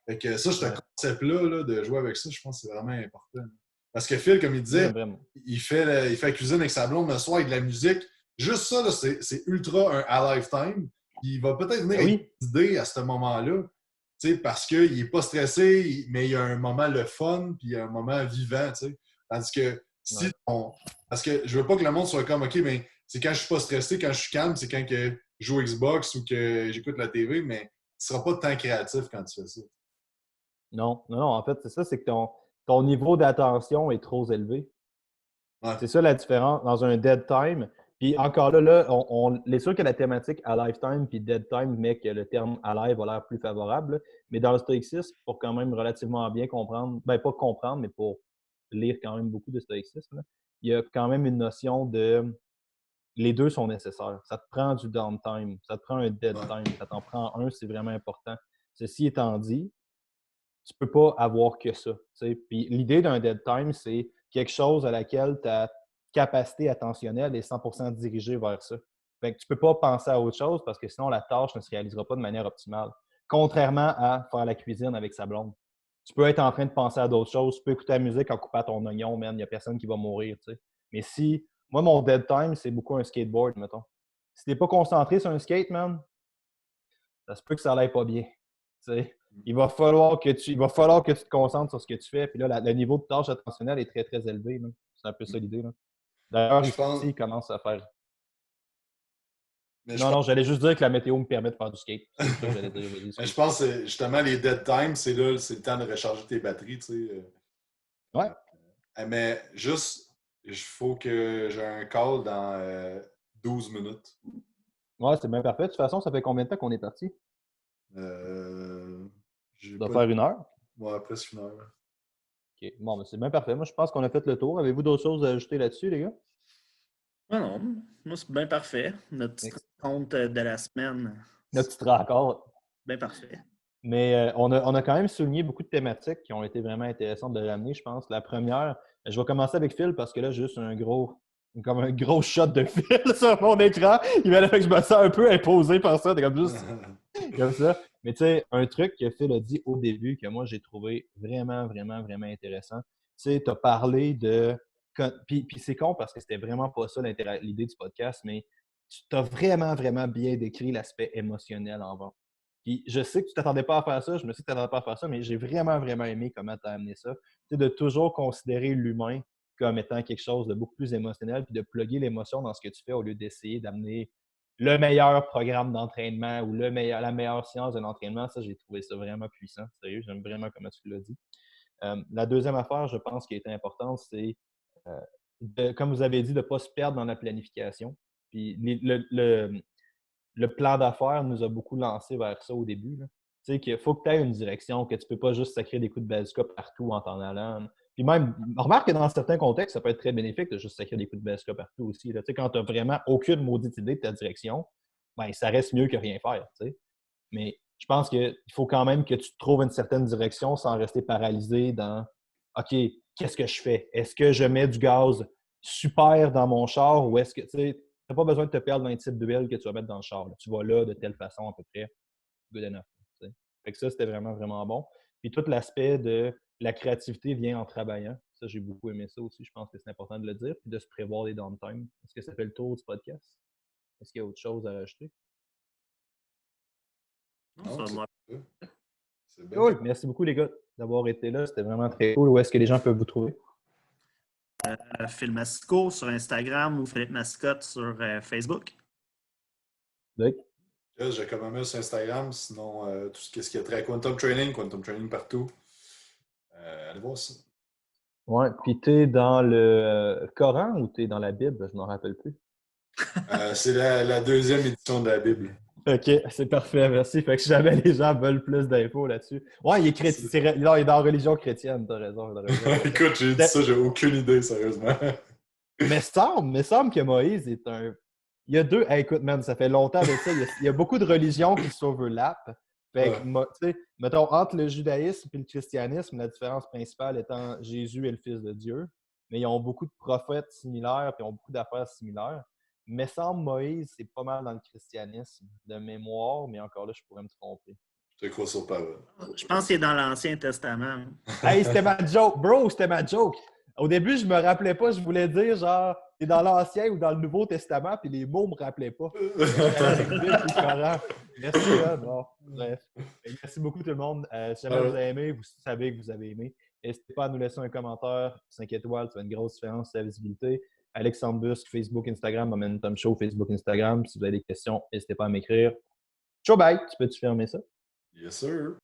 [SPEAKER 1] Fait que ça, ce concept-là, là, de jouer avec ça, je pense que c'est vraiment important. Parce que Phil, comme il disait,
[SPEAKER 2] Vraiment.
[SPEAKER 1] il fait la cuisine avec sa blonde le soir avec de la musique. Juste ça, là, c'est ultra un à lifetime. Il va peut-être venir avec des idées à ce moment-là, parce qu'il n'est pas stressé, mais il y a un moment le fun, puis il y a un moment vivant. T'sais. Tandis que si parce que je veux pas que le monde soit comme OK, mais c'est quand je suis pas stressé, quand je suis calme, c'est quand que je joue Xbox ou que j'écoute la TV, mais tu ne seras pas tant créatif quand tu fais ça.
[SPEAKER 2] Non, en fait, c'est ça, c'est que ton niveau d'attention est trop élevé.
[SPEAKER 1] Ouais.
[SPEAKER 2] C'est ça la différence dans un dead time. Puis encore là, on est sûr que la thématique à lifetime puis dead time met que le terme alive a l'air plus favorable. Là. Mais dans le stoïcisme, pour quand même relativement bien comprendre, ben pas comprendre, mais pour lire quand même beaucoup de stoïcisme, là, il y a quand même une notion de les deux sont nécessaires. Ça te prend du downtime, ça te prend un dead time, ça t'en prend un, c'est vraiment important. Ceci étant dit, tu peux pas avoir que ça. T'sais. Puis l'idée d'un dead time, c'est quelque chose à laquelle ta capacité attentionnelle est 100% dirigée vers ça. Fait que tu peux pas penser à autre chose parce que sinon la tâche ne se réalisera pas de manière optimale. Contrairement à faire la cuisine avec sa blonde. Tu peux être en train de penser à d'autres choses. Tu peux écouter la musique en coupant ton oignon, man. Il n'y a personne qui va mourir. T'sais. Mais si, moi, mon dead time, c'est beaucoup un skateboard, mettons. Si tu n'es pas concentré sur un skate, man, ça se peut que ça n'aille pas bien. T'sais. Il va falloir que tu te concentres sur ce que tu fais. Puis là, le niveau de tâche attentionnelle est très, très élevé. Là. C'est un peu ça l'idée. Là. D'ailleurs, ici, il commence à faire. Non, j'allais juste dire que la météo me permet de faire du skate. C'est ça que j'allais dire.
[SPEAKER 1] Je pense que justement, les dead times, c'est le temps de recharger tes batteries. Tu sais.
[SPEAKER 2] Ouais.
[SPEAKER 1] Mais juste, il faut que j'ai un call dans 12 minutes.
[SPEAKER 2] Ouais, c'est bien parfait. De toute façon, ça fait combien de temps qu'on est parti? Ça doit faire 1 heure?
[SPEAKER 1] Ouais, presque 1 heure.
[SPEAKER 2] OK. Bon, ben c'est bien parfait. Moi, je pense qu'on a fait le tour. Avez-vous d'autres choses à ajouter là-dessus, les gars?
[SPEAKER 3] Non. Moi, c'est bien parfait. Notre petit compte de la semaine.
[SPEAKER 2] Notre petite rencontre.
[SPEAKER 3] Bien parfait.
[SPEAKER 2] Mais on a quand même souligné beaucoup de thématiques qui ont été vraiment intéressantes de ramener, je pense. La première, je vais commencer avec Phil parce que là, j'ai juste un gros shot de Phil sur mon écran. Il m'a fait que je me sens un peu imposé par ça. Comme juste comme ça. Mais tu sais, un truc que Phil a dit au début que moi, j'ai trouvé vraiment, vraiment, vraiment intéressant. Tu sais, tu as parlé de... Puis c'est con parce que c'était vraiment pas ça l'idée du podcast, mais tu t'as vraiment, vraiment bien décrit l'aspect émotionnel en vente. Puis je sais que tu t'attendais pas à faire ça, je me sais que tu t'attendais pas à faire ça, mais j'ai vraiment, vraiment aimé comment tu as amené ça. Tu sais, de toujours considérer l'humain comme étant quelque chose de beaucoup plus émotionnel, puis de plugger l'émotion dans ce que tu fais au lieu d'essayer d'amener le meilleur programme d'entraînement ou la meilleure science de l'entraînement. Ça, j'ai trouvé ça vraiment puissant. Sérieux, j'aime vraiment comment tu l'as dit. La deuxième affaire, je pense, qui est importante, c'est, comme vous avez dit, de ne pas se perdre dans la planification. Puis le plan d'affaires nous a beaucoup lancé vers ça au début. Là. Tu sais, qu'il faut que tu aies une direction, que tu ne peux pas juste sacrer des coups de bazooka partout en t'en allant. Puis même, remarque que dans certains contextes, ça peut être très bénéfique de juste sacrer des coups de bazooka partout aussi. Là. Tu sais, quand tu n'as vraiment aucune maudite idée de ta direction, ben, ça reste mieux que rien faire. Tu sais. Mais je pense qu'il faut quand même que tu trouves une certaine direction sans rester paralysé dans OK, qu'est-ce que je fais? Est-ce que je mets du gaz super dans mon char ou est-ce que, tu sais, tu n'as pas besoin de te perdre dans un type d'huile que tu vas mettre dans le char. Là. Tu vas là de telle façon à peu près. Good enough. T'sais. Fait que ça, c'était vraiment, vraiment bon. Puis tout l'aspect de la créativité vient en travaillant. Ça, j'ai beaucoup aimé ça aussi. Je pense que c'est important de le dire. Puis de se prévoir des downtime. Est-ce que ça fait le tour du podcast? Est-ce qu'il y a autre chose à rajouter?
[SPEAKER 1] Non, c'est bien.
[SPEAKER 2] Cool. Merci beaucoup, les gars, d'avoir été là. C'était vraiment très cool. Où est-ce que les gens peuvent vous trouver?
[SPEAKER 3] Phil Masco sur Instagram ou Philippe Mascotte sur Facebook.
[SPEAKER 2] Luc?
[SPEAKER 1] J'ai quand même sur Instagram, sinon tout ce qui est très Quantum Training partout. Allez voir ça.
[SPEAKER 2] Ouais, puis t'es dans le Coran ou t'es dans la Bible? Je m'en rappelle plus.
[SPEAKER 1] C'est la deuxième édition de la Bible.
[SPEAKER 2] OK, c'est parfait, merci. Fait que si jamais les gens veulent plus d'infos là-dessus. Ouais, il est chrétien. Il est dans la religion chrétienne, t'as raison.
[SPEAKER 1] Écoute, j'ai dit ça, j'ai aucune idée, sérieusement.
[SPEAKER 2] Mais semble que Moïse est un. Il y a deux. Hey, écoute, man, ça fait longtemps de ça. Il y a beaucoup de religions qui s'overlappent. Fait que, tu sais, mettons, entre le judaïsme et le christianisme, la différence principale étant Jésus est le Fils de Dieu. Mais ils ont beaucoup de prophètes similaires et ils ont beaucoup d'affaires similaires. Mais semble Moïse, c'est pas mal dans le christianisme de mémoire, mais encore là, je pourrais me tromper.
[SPEAKER 1] Je te crois sur parole.
[SPEAKER 3] Je pense qu'il est dans l'Ancien Testament.
[SPEAKER 2] Hey, c'était ma joke, bro, c'était ma joke. Au début, je me rappelais pas, je voulais dire genre, t'es dans l'Ancien ou dans le Nouveau Testament, puis les mots me rappelaient pas. J'allais avec Bible puis le Coran. Merci, là. Bon, bref. Merci beaucoup tout le monde. Si jamais vous avez aimé, vous savez que vous avez aimé. N'hésitez pas à nous laisser un commentaire, 5 étoiles, ça fait une grosse différence sur la visibilité. Alexandre Busque, Facebook, Instagram, Momentum Show, Facebook, Instagram. Si vous avez des questions, n'hésitez pas à m'écrire. Ciao, bye! Tu peux-tu fermer ça?
[SPEAKER 1] Yes, sir.